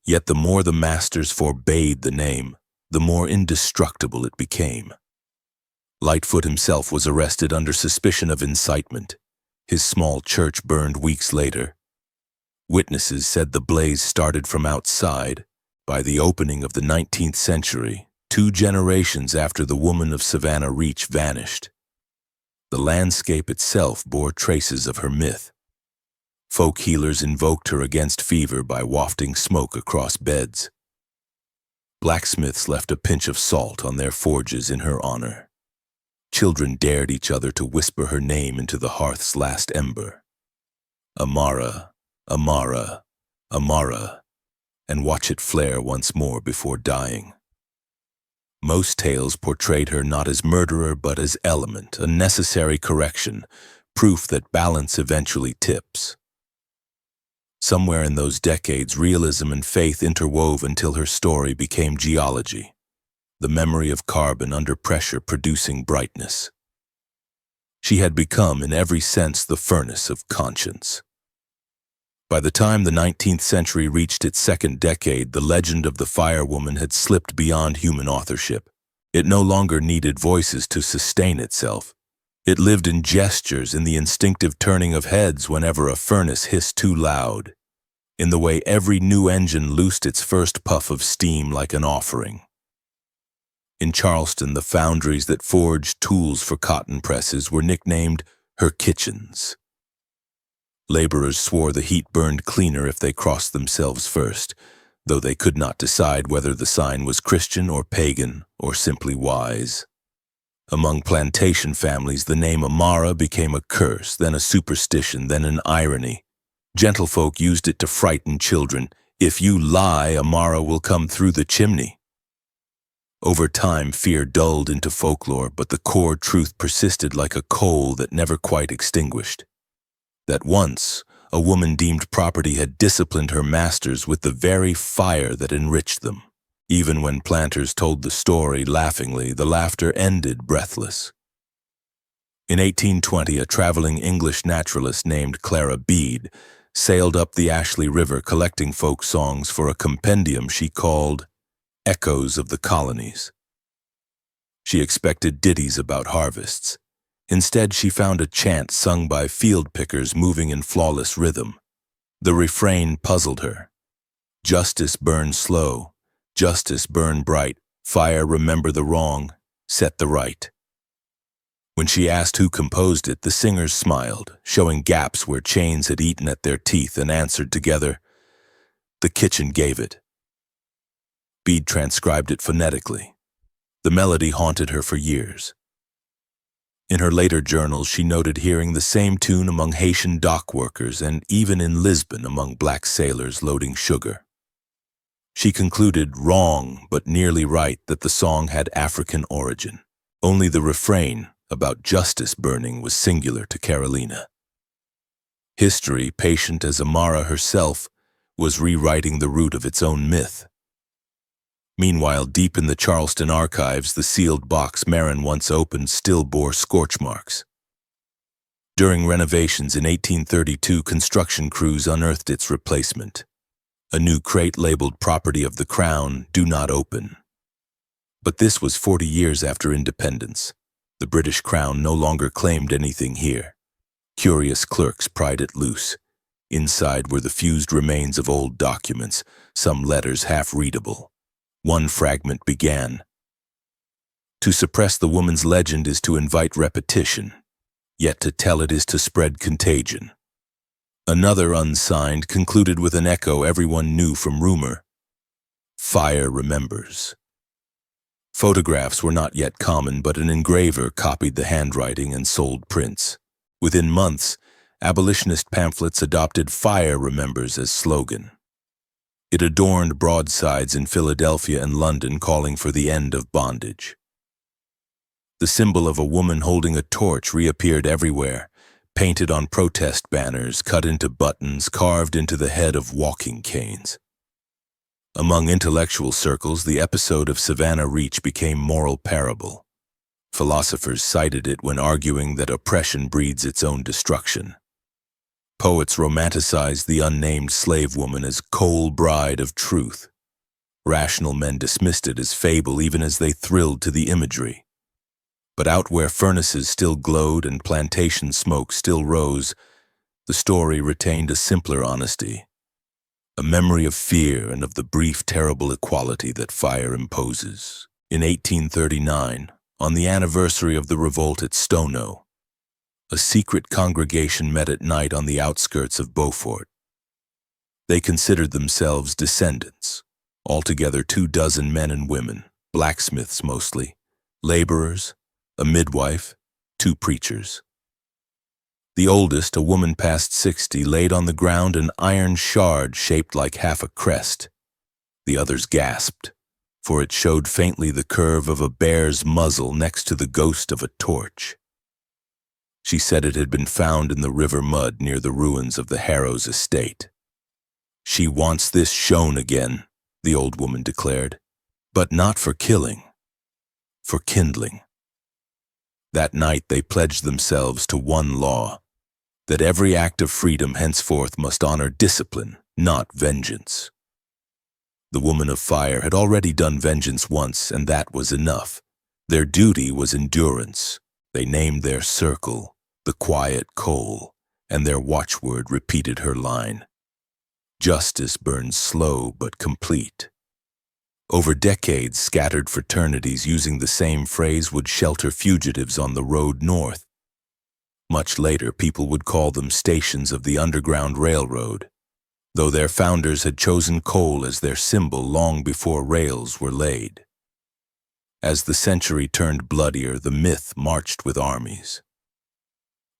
yet the more the masters forbade the name, the more indestructible it became. Lightfoot himself was arrested under suspicion of incitement. His small church burned weeks later. Witnesses said the blaze started from outside. By the opening of the 19th century, 2 generations after the woman of Savannah Reach vanished. The landscape itself bore traces of her myth. Folk healers invoked her against fever by wafting smoke across beds. Blacksmiths left a pinch of salt on their forges in her honor. Children dared each other to whisper her name into the hearth's last ember. Amara, Amara, Amara, and watch it flare once more before dying. Most tales portrayed her not as murderer but as element, a necessary correction, proof that balance eventually tips. Somewhere in those decades, realism and faith interwove until her story became geology, the memory of carbon under pressure producing brightness. She had become, in every sense, the furnace of conscience. By the time the 19th century reached its second decade, the legend of the firewoman had slipped beyond human authorship. It no longer needed voices to sustain itself. It lived in gestures, in the instinctive turning of heads whenever a furnace hissed too loud, in the way every new engine loosed its first puff of steam like an offering. In Charleston, the foundries that forged tools for cotton presses were nicknamed her kitchens. Laborers swore the heat burned cleaner if they crossed themselves first, though they could not decide whether the sign was Christian or pagan or simply wise. Among plantation families, the name Amara became a curse, then a superstition, then an irony. Gentlefolk used it to frighten children. "If you lie, Amara will come through the chimney." Over time, fear dulled into folklore, but the core truth persisted like a coal that never quite extinguished. That once, a woman deemed property had disciplined her masters with the very fire that enriched them. Even when planters told the story laughingly, the laughter ended breathless. In 1820, a traveling English naturalist named Clara Bede sailed up the Ashley River collecting folk songs for a compendium she called Echoes of the Colonies. She expected ditties about harvests. Instead, she found a chant sung by field pickers moving in flawless rhythm. The refrain puzzled her. "Justice burns slow, Justice burn bright, fire remember the wrong, set the right. When she asked who composed it, the singers smiled, showing gaps where chains had eaten at their teeth, and answered together, "The kitchen gave it." Bede transcribed it phonetically. The melody haunted her for years. In her later journals, she noted hearing the same tune among Haitian dock workers and even in Lisbon among black sailors loading sugar. She concluded, wrong but nearly right, that the song had African origin. Only the refrain about justice burning was singular to Carolina. History, patient as Amara herself, was rewriting the root of its own myth. Meanwhile, deep in the Charleston archives, the sealed box Marin once opened still bore scorch marks. During renovations in 1832, construction crews unearthed its replacement. A new crate labeled "Property of the Crown, do not open." But this was 40 years after independence. The British Crown no longer claimed anything here. Curious clerks pried it loose. Inside were the fused remains of old documents, some letters half readable. One fragment began, "To suppress the woman's legend is to invite repetition, yet to tell it is to spread contagion." Another, unsigned, concluded with an echo everyone knew from rumor, "Fire remembers." Photographs were not yet common, but an engraver copied the handwriting and sold prints. Within months, abolitionist pamphlets adopted "Fire remembers" as slogan. It adorned broadsides in Philadelphia and London calling for the end of bondage. The symbol of a woman holding a torch reappeared everywhere, painted on protest banners, cut into buttons, carved into the head of walking canes. Among intellectual circles, the episode of Savannah Reach became moral parable. Philosophers cited it when arguing that oppression breeds its own destruction. Poets romanticized the unnamed slave woman as coal bride of truth. Rational men dismissed it as fable even as they thrilled to the imagery. But out where furnaces still glowed and plantation smoke still rose, the story retained a simpler honesty, a memory of fear and of the brief, terrible equality that fire imposes. In 1839, on the anniversary of the revolt at Stono, a secret congregation met at night on the outskirts of Beaufort. They considered themselves descendants, altogether 24 men and women, blacksmiths mostly, laborers, a midwife, 2 preachers. The oldest, a woman past 60, laid on the ground an iron shard shaped like half a crest. The others gasped, for it showed faintly the curve of a bear's muzzle next to the ghost of a torch. She said it had been found in the river mud near the ruins of the Harrows estate. "She wants this shown again," the old woman declared, "but not for killing, for kindling." That night they pledged themselves to one law, that every act of freedom henceforth must honor discipline, not vengeance. The woman of fire had already done vengeance once, and that was enough. Their duty was endurance. They named their circle the quiet coal, and their watchword repeated her line, "Justice burns slow but complete." Over decades, scattered fraternities using the same phrase would shelter fugitives on the road north. Much later, people would call them stations of the Underground Railroad, though their founders had chosen coal as their symbol long before rails were laid. As the century turned bloodier, the myth marched with armies.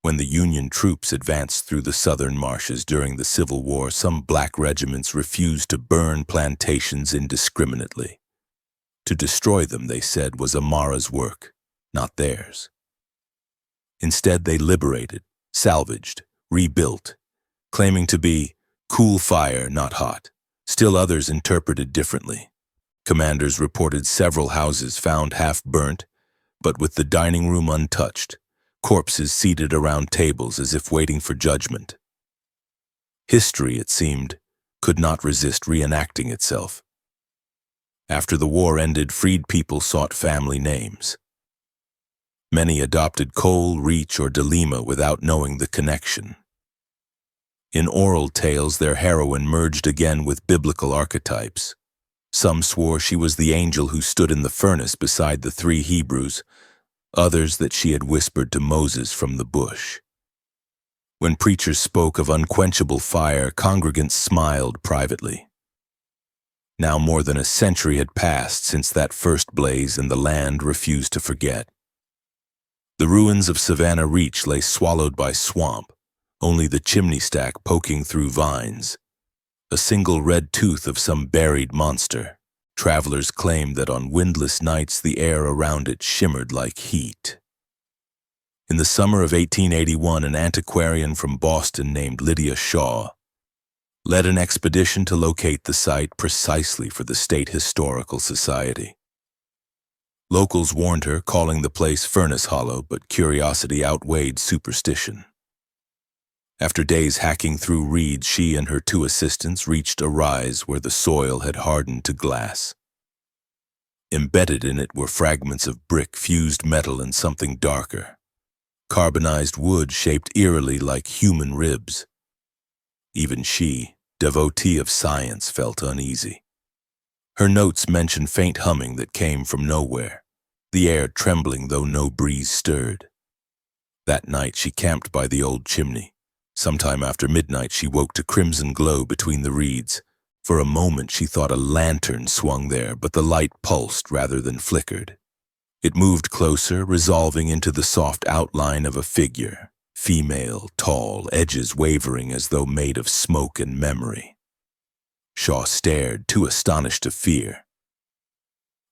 When the Union troops advanced through the southern marshes during the Civil War, some black regiments refused to burn plantations indiscriminately. To destroy them, they said, was Amara's work, not theirs. Instead, they liberated, salvaged, rebuilt, claiming to be cool fire, not hot. Still others interpreted differently. Commanders reported several houses found half burnt, but with the dining room untouched, corpses seated around tables as if waiting for judgment. History, it seemed, could not resist reenacting itself. After the war ended, freed people sought family names. Many adopted Cole, Reach, or DeLima without knowing the connection. In oral tales, their heroine merged again with biblical archetypes. Some swore she was the angel who stood in the furnace beside the three Hebrews, others that she had whispered to Moses from the bush. When preachers spoke of unquenchable fire, congregants smiled privately. Now more than a century had passed since that first blaze, and the land refused to forget. The ruins of Savannah Reach lay swallowed by swamp, only the chimney stack poking through vines. A single red tooth of some buried monster. Travelers claimed that on windless nights the air around it shimmered like heat. In the summer of 1881, an antiquarian from Boston named Lydia Shaw led an expedition to locate the site precisely for the State Historical Society. Locals warned her, calling the place Furnace Hollow, but curiosity outweighed superstition. After days hacking through reeds, she and her two assistants reached a rise where the soil had hardened to glass. Embedded in it were fragments of brick, fused metal, and something darker. Carbonized wood shaped eerily like human ribs. Even she, devotee of science, felt uneasy. Her notes mentioned faint humming that came from nowhere, the air trembling though no breeze stirred. That night she camped by the old chimney. Sometime after midnight she woke to crimson glow between the reeds. For a moment she thought a lantern swung there, but the light pulsed rather than flickered. It moved closer, resolving into the soft outline of a figure, female, tall, edges wavering as though made of smoke and memory. Shaw stared, too astonished to fear.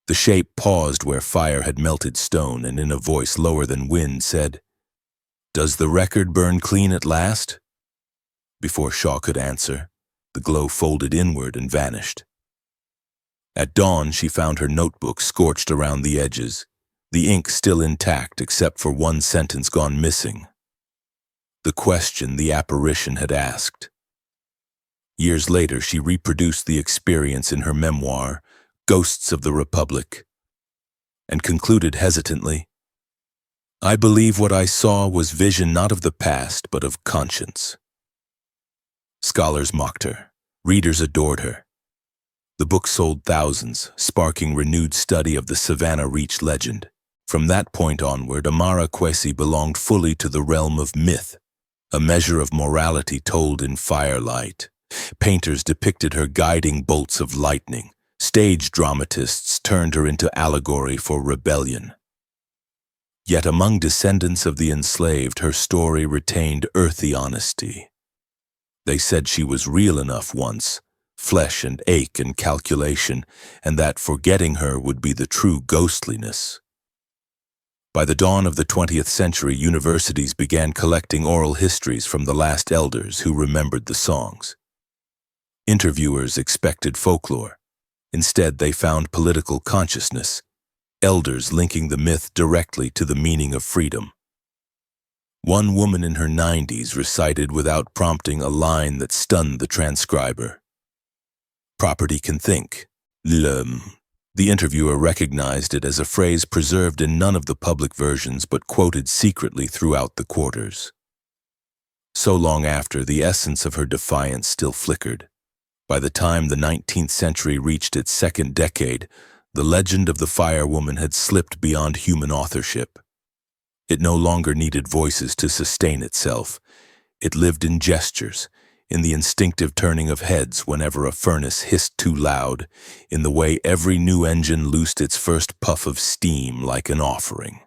The shape paused where fire had melted stone, and in a voice lower than wind said, "Does the record burn clean at last?" Before Shaw could answer, the glow folded inward and vanished. At dawn, she found her notebook scorched around the edges, the ink still intact except for one sentence gone missing. The question the apparition had asked. Years later, she reproduced the experience in her memoir, Ghosts of the Republic, and concluded hesitantly, "I believe what I saw was vision not of the past, but of conscience." Scholars mocked her. Readers adored her. The book sold thousands, sparking renewed study of the Savannah Reach legend. From that point onward, Amara Qwesi belonged fully to the realm of myth, a measure of morality told in firelight. Painters depicted her guiding bolts of lightning. Stage dramatists turned her into allegory for rebellion. Yet among descendants of the enslaved, her story retained earthy honesty. They said she was real enough once, flesh and ache and calculation, and that forgetting her would be the true ghostliness. By the dawn of the 20th century, universities began collecting oral histories from the last elders who remembered the songs. Interviewers expected folklore. Instead, they found political consciousness, elders linking the myth directly to the meaning of freedom. One woman in her 90s recited without prompting a line that stunned the transcriber. "Property can think. The interviewer recognized it as a phrase preserved in none of the public versions but quoted secretly throughout the quarters. So long after, the essence of her defiance still flickered. By the time the 19th century reached its second decade, the legend of the firewoman had slipped beyond human authorship. It no longer needed voices to sustain itself. It lived in gestures, in the instinctive turning of heads whenever a furnace hissed too loud, in the way every new engine loosed its first puff of steam like an offering.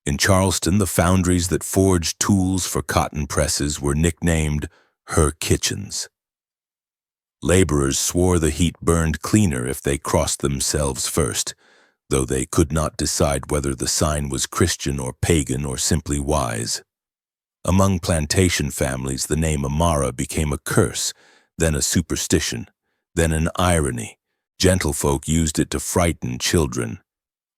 In Charleston, the foundries that forged tools for cotton presses were nicknamed her kitchens. Laborers swore the heat burned cleaner if they crossed themselves first, though they could not decide whether the sign was Christian or pagan or simply wise. Among plantation families, the name Amara became a curse, then a superstition, then an irony. Gentlefolk used it to frighten children.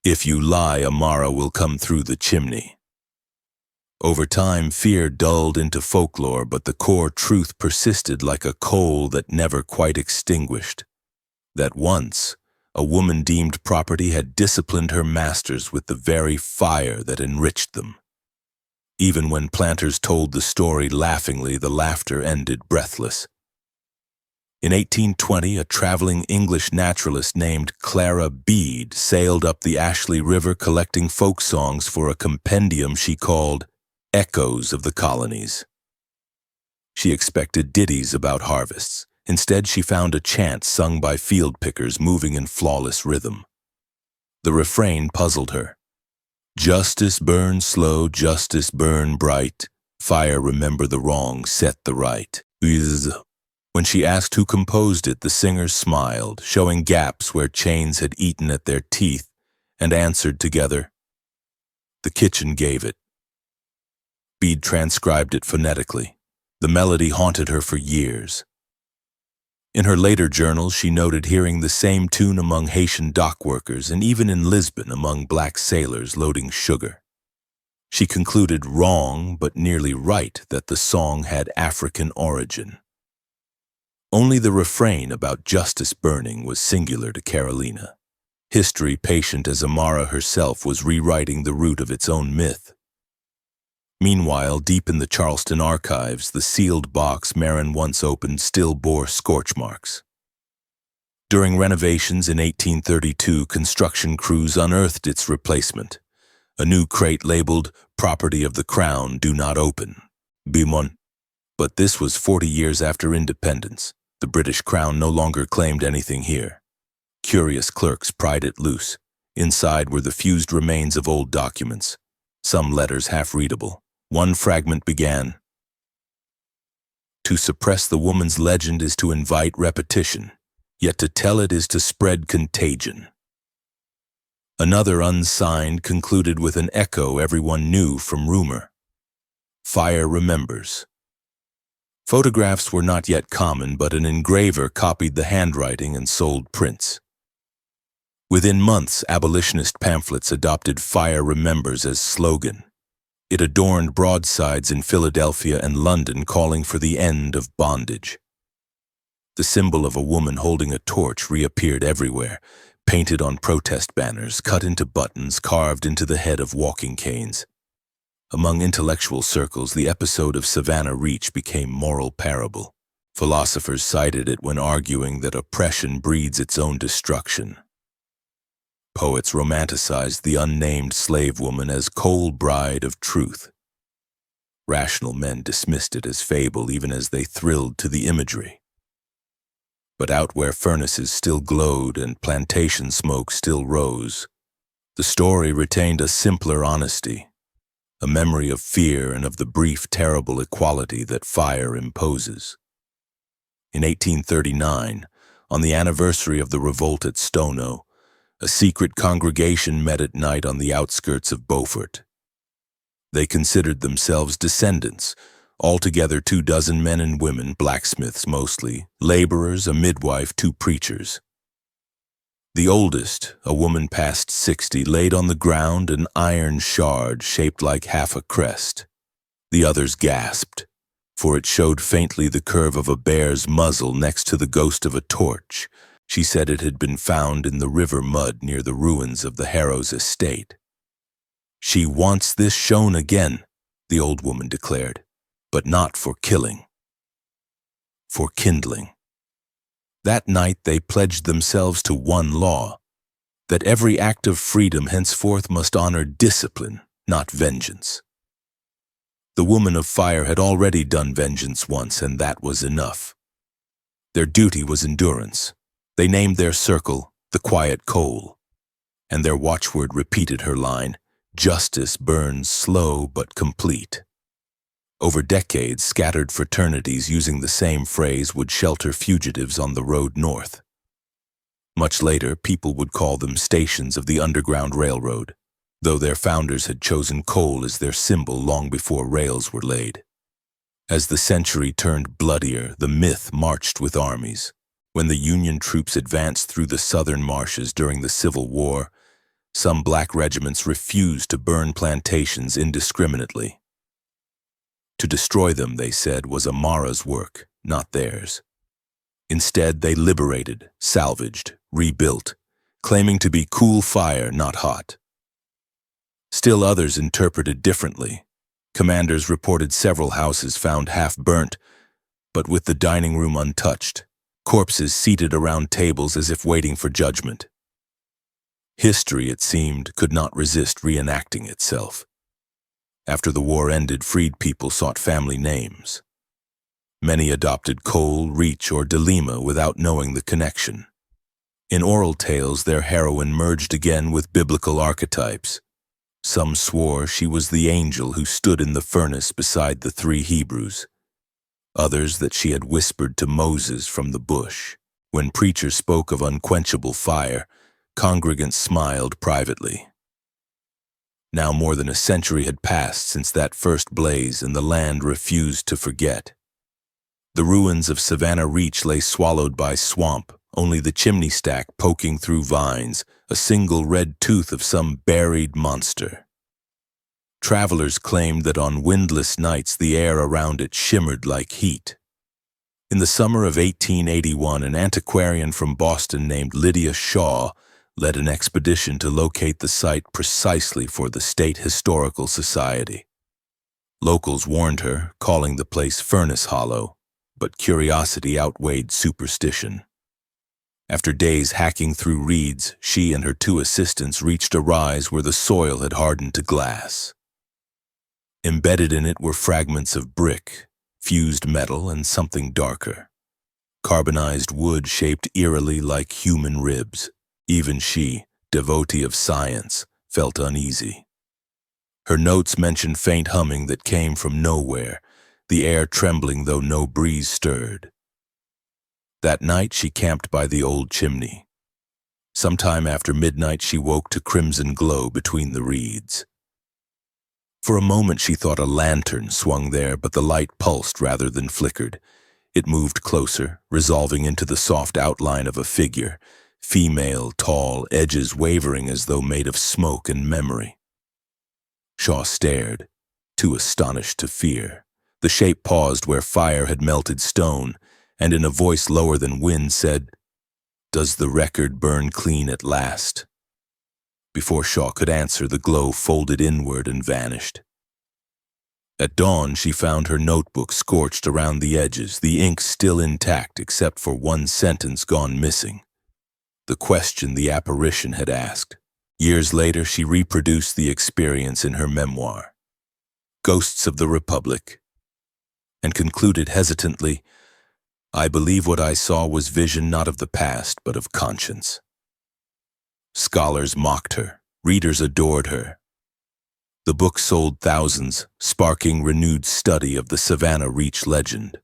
"If you lie, Amara will come through the chimney." Over time, fear dulled into folklore, but the core truth persisted like a coal that never quite extinguished. That once, a woman deemed property had disciplined her masters with the very fire that enriched them. Even when planters told the story laughingly, the laughter ended breathless. In 1820, a traveling English naturalist named Clara Bede sailed up the Ashley River collecting folk songs for a compendium she called Echoes of the Colonies. She expected ditties about harvests. Instead, she found a chant sung by field pickers moving in flawless rhythm. The refrain puzzled her. Justice burn slow, justice burn bright. Fire remember the wrong, set the right. When she asked who composed it, the singers smiled, showing gaps where chains had eaten at their teeth, and answered together, "The kitchen gave it." Bede transcribed it phonetically. The melody haunted her for years. In her later journals, she noted hearing the same tune among Haitian dock workers and even in Lisbon among black sailors loading sugar. She concluded wrong, but nearly right, that the song had African origin. Only the refrain about justice burning was singular to Carolina. History, patient as Amara herself, was rewriting the root of its own myth. Meanwhile, deep in the Charleston archives, the sealed box Marin once opened still bore scorch marks. During renovations in 1832, construction crews unearthed its replacement, a new crate labeled "Property of the Crown, do not open." Bimon. But this was 40 years after independence. The British Crown no longer claimed anything here. Curious clerks pried it loose. Inside were the fused remains of old documents, some letters half-readable. One fragment began, "To suppress the woman's legend is to invite repetition, yet to tell it is to spread contagion." Another unsigned concluded with an echo everyone knew from rumor. "Fire remembers." Photographs were not yet common, but an engraver copied the handwriting and sold prints. Within months, abolitionist pamphlets adopted "Fire Remembers" as slogan. It adorned broadsides in Philadelphia and London calling for the end of bondage. The symbol of a woman holding a torch reappeared everywhere, painted on protest banners, cut into buttons, carved into the head of walking canes. Among intellectual circles, the episode of Savannah Reach became moral parable. Philosophers cited it when arguing that oppression breeds its own destruction. Poets romanticized the unnamed slave woman as cold bride of truth. Rational men dismissed it as fable even as they thrilled to the imagery. But out where furnaces still glowed and plantation smoke still rose, the story retained a simpler honesty, a memory of fear and of the brief, terrible equality that fire imposes. In 1839, on the anniversary of the revolt at Stono, a secret congregation met at night on the outskirts of Beaufort. They considered themselves descendants, altogether 24 men and women, blacksmiths mostly, laborers, a midwife, 2 preachers. The oldest, a woman past 60, laid on the ground an iron shard shaped like half a crest. The others gasped, for it showed faintly the curve of a bear's muzzle next to the ghost of a torch. She said it had been found in the river mud near the ruins of the Harrows estate. "She wants this shown again," the old woman declared, "but not for killing, for kindling." That night they pledged themselves to one law, that every act of freedom henceforth must honor discipline, not vengeance. The woman of fire had already done vengeance once, and that was enough. Their duty was endurance. They named their circle the Quiet Coal, and their watchword repeated her line, "Justice burns slow but complete." Over decades, scattered fraternities using the same phrase would shelter fugitives on the road north. Much later, people would call them stations of the Underground Railroad, though their founders had chosen coal as their symbol long before rails were laid. As the century turned bloodier, the myth marched with armies. When the Union troops advanced through the southern marshes during the Civil War, some black regiments refused to burn plantations indiscriminately. To destroy them, they said, was Amara's work, not theirs. Instead, they liberated, salvaged, rebuilt, claiming to be cool fire, not hot. Still others interpreted differently. Commanders reported several houses found half burnt, but with the dining room untouched, corpses seated around tables as if waiting for judgment. History, it seemed, could not resist reenacting itself. After the war ended, freed people sought family names. Many adopted Cole, Reach, or Delima without knowing the connection. In oral tales, their heroine merged again with biblical archetypes. Some swore she was the angel who stood in the furnace beside the 3 Hebrews. Others that she had whispered to Moses from the bush. When preachers spoke of unquenchable fire, congregants smiled privately. Now more than a century had passed since that first blaze, and the land refused to forget. The ruins of Savannah Reach lay swallowed by swamp, only the chimney stack poking through vines, a single red tooth of some buried monster. Travelers claimed that on windless nights the air around it shimmered like heat. In the summer of 1881, an antiquarian from Boston named Lydia Shaw led an expedition to locate the site precisely for the State Historical Society. Locals warned her, calling the place Furnace Hollow, but curiosity outweighed superstition. After days hacking through reeds, she and her 2 assistants reached a rise where the soil had hardened to glass. Embedded in it were fragments of brick, fused metal, and something darker. Carbonized wood shaped eerily like human ribs. Even she, devotee of science, felt uneasy. Her notes mentioned faint humming that came from nowhere, the air trembling though no breeze stirred. That night she camped by the old chimney. Sometime after midnight she woke to crimson glow between the reeds. For a moment she thought a lantern swung there, but the light pulsed rather than flickered. It moved closer, resolving into the soft outline of a figure, female, tall, edges wavering as though made of smoke and memory. Shaw stared, too astonished to fear. The shape paused where fire had melted stone, and in a voice lower than wind said, "Does the record burn clean at last?" Before Shaw could answer, the glow folded inward and vanished. At dawn, she found her notebook scorched around the edges, the ink still intact except for one sentence gone missing. The question the apparition had asked. Years later, she reproduced the experience in her memoir, Ghosts of the Republic, and concluded hesitantly, "I believe what I saw was vision not of the past, but of conscience." Scholars mocked her, readers adored her. The book sold thousands, sparking renewed study of the Savannah Reach legend.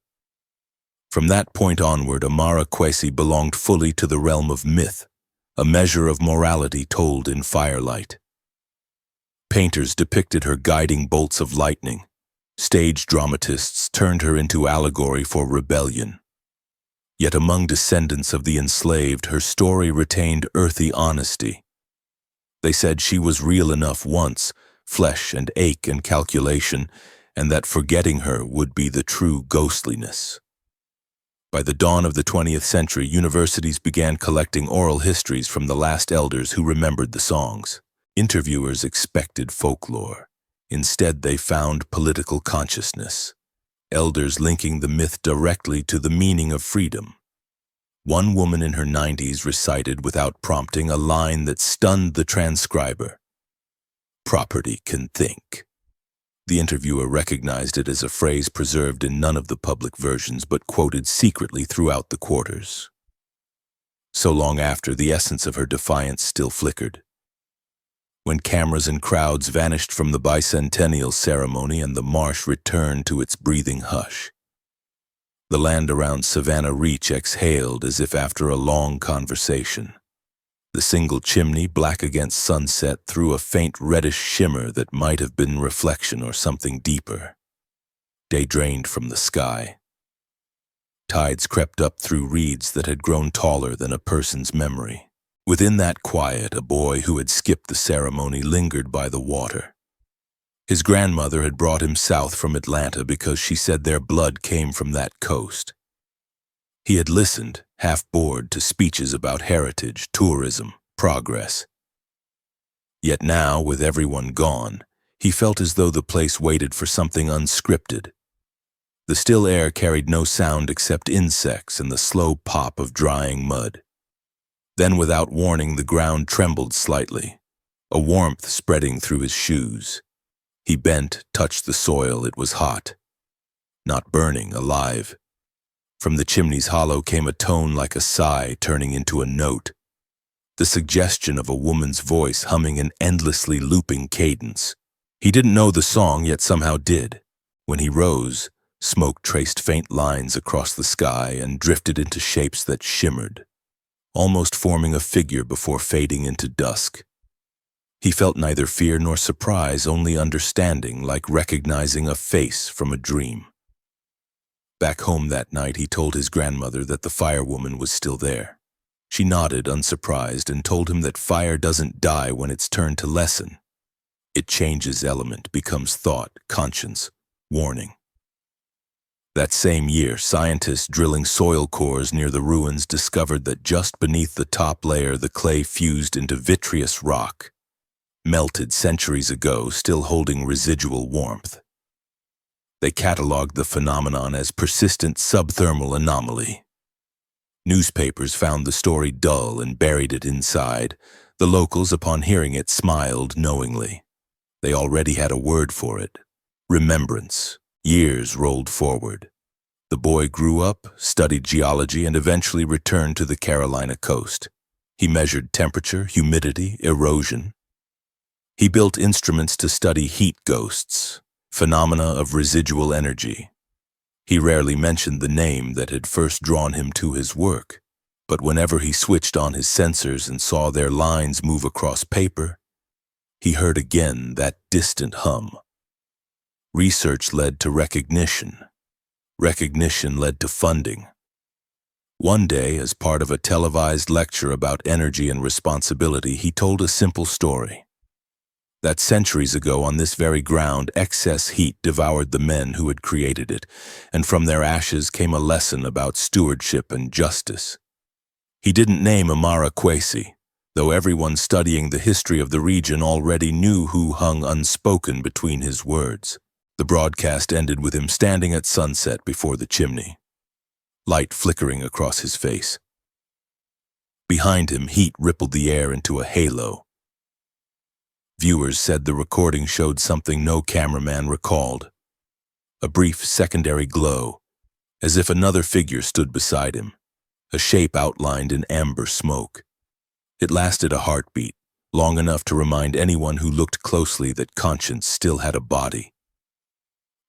From that point onward, Amara Qwesi belonged fully to the realm of myth, a measure of morality told in firelight. Painters depicted her guiding bolts of lightning. Stage dramatists turned her into allegory for rebellion. Yet among descendants of the enslaved, her story retained earthy honesty. They said she was real enough once, flesh and ache and calculation, and that forgetting her would be the true ghostliness. By the dawn of the 20th century, universities began collecting oral histories from the last elders who remembered the songs. Interviewers expected folklore. Instead, they found political consciousness. Elders linking the myth directly to the meaning of freedom. One woman in her 90s recited without prompting a line that stunned the transcriber. "Property can think." The interviewer recognized it as a phrase preserved in none of the public versions but quoted secretly throughout the quarters. So long after, the essence of her defiance still flickered. When cameras and crowds vanished from the bicentennial ceremony and the marsh returned to its breathing hush, the land around Savannah Reach exhaled as if after a long conversation. The single chimney, black against sunset, threw a faint reddish shimmer that might have been reflection or something deeper. Day drained from the sky. Tides crept up through reeds that had grown taller than a person's memory. Within that quiet, a boy who had skipped the ceremony lingered by the water. His grandmother had brought him south from Atlanta because she said their blood came from that coast. He had listened, half bored, to speeches about heritage, tourism, progress. Yet now, with everyone gone, he felt as though the place waited for something unscripted. The still air carried no sound except insects and the slow pop of drying mud. Then, without warning, the ground trembled slightly, a warmth spreading through his shoes. He bent, touched the soil. It was hot. Not burning, alive. From the chimney's hollow came a tone like a sigh turning into a note, the suggestion of a woman's voice humming an endlessly looping cadence. He didn't know the song, yet somehow did. When he rose, smoke traced faint lines across the sky and drifted into shapes that shimmered, almost forming a figure before fading into dusk. He felt neither fear nor surprise, only understanding, like recognizing a face from a dream. Back home that night, he told his grandmother that the firewoman was still there. She nodded, unsurprised, and told him that fire doesn't die when it's turned to lessen. It changes element, becomes thought, conscience, warning. That same year, scientists drilling soil cores near the ruins discovered that just beneath the top layer, the clay fused into vitreous rock, melted centuries ago, still holding residual warmth. They cataloged the phenomenon as persistent subthermal anomaly. Newspapers found the story dull and buried it inside. The locals, upon hearing it, smiled knowingly. They already had a word for it: remembrance. Years rolled forward. The boy grew up, studied geology, and eventually returned to the Carolina coast. He measured temperature, humidity, erosion. He built instruments to study heat ghosts, phenomena of residual energy. He rarely mentioned the name that had first drawn him to his work, but whenever he switched on his sensors and saw their lines move across paper, he heard again that distant hum. Research led to recognition. Recognition led to funding. One day, as part of a televised lecture about energy and responsibility, he told a simple story. That centuries ago on this very ground, excess heat devoured the men who had created it, and from their ashes came a lesson about stewardship and justice. He didn't name Amara Qwesi, though everyone studying the history of the region already knew who hung unspoken between his words. The broadcast ended with him standing at sunset before the chimney, light flickering across his face. Behind him, heat rippled the air into a halo. Viewers said the recording showed something no cameraman recalled: a brief secondary glow, as if another figure stood beside him, a shape outlined in amber smoke. It lasted a heartbeat, long enough to remind anyone who looked closely that conscience still had a body.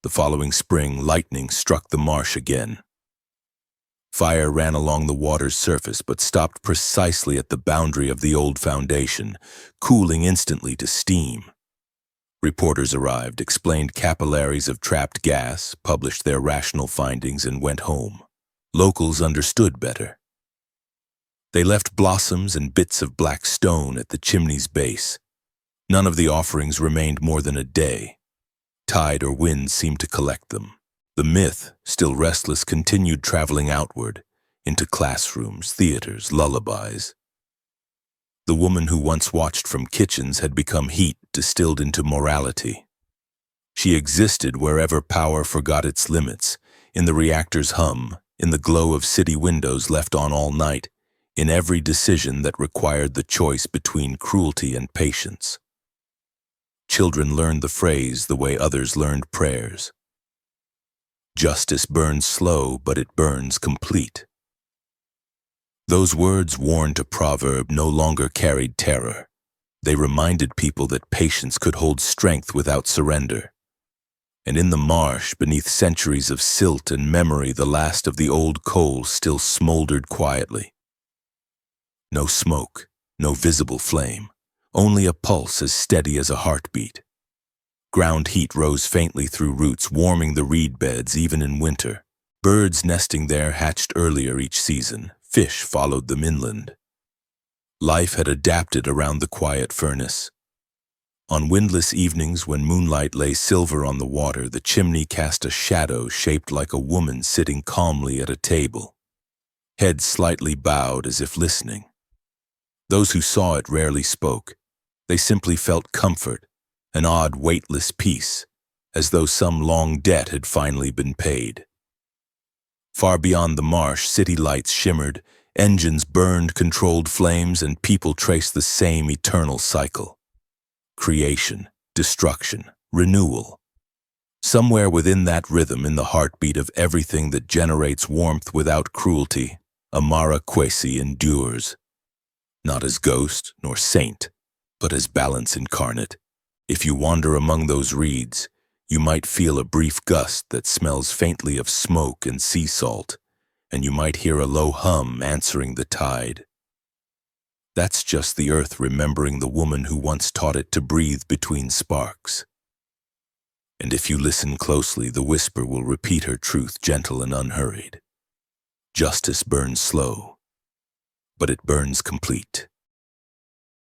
The following spring, lightning struck the marsh again. Fire ran along the water's surface but stopped precisely at the boundary of the old foundation, cooling instantly to steam. Reporters arrived, explained capillaries of trapped gas, published their rational findings, and went home. Locals understood better. They left blossoms and bits of black stone at the chimney's base. None of the offerings remained more than a day. Tide or wind seemed to collect them. The myth, still restless, continued traveling outward, into classrooms, theaters, lullabies. The woman who once watched from kitchens had become heat distilled into morality. She existed wherever power forgot its limits, in the reactor's hum, in the glow of city windows left on all night, in every decision that required the choice between cruelty and patience. Children learned the phrase the way others learned prayers. Justice burns slow, but it burns complete. Those words, worn to proverb, no longer carried terror. They reminded people that patience could hold strength without surrender. And in the marsh, beneath centuries of silt and memory, the last of the old coal still smoldered quietly. No smoke, no visible flame, only a pulse as steady as a heartbeat. Ground heat rose faintly through roots, warming the reed beds even in winter. Birds nesting there hatched earlier each season. Fish followed them inland. Life had adapted around the quiet furnace. On windless evenings, when moonlight lay silver on the water, the chimney cast a shadow shaped like a woman sitting calmly at a table, head slightly bowed as if listening. Those who saw it rarely spoke. They simply felt comfort, an odd, weightless peace, as though some long debt had finally been paid. Far beyond the marsh, city lights shimmered, engines burned controlled flames, and people traced the same eternal cycle. Creation, destruction, renewal. Somewhere within that rhythm, in the heartbeat of everything that generates warmth without cruelty, Amara Qwesi endures. Not as ghost nor saint, but as balance incarnate. If you wander among those reeds, you might feel a brief gust that smells faintly of smoke and sea salt, and you might hear a low hum answering the tide. That's just the earth remembering the woman who once taught it to breathe between sparks. And if you listen closely, the whisper will repeat her truth, gentle and unhurried. Justice burns slow, but it burns complete.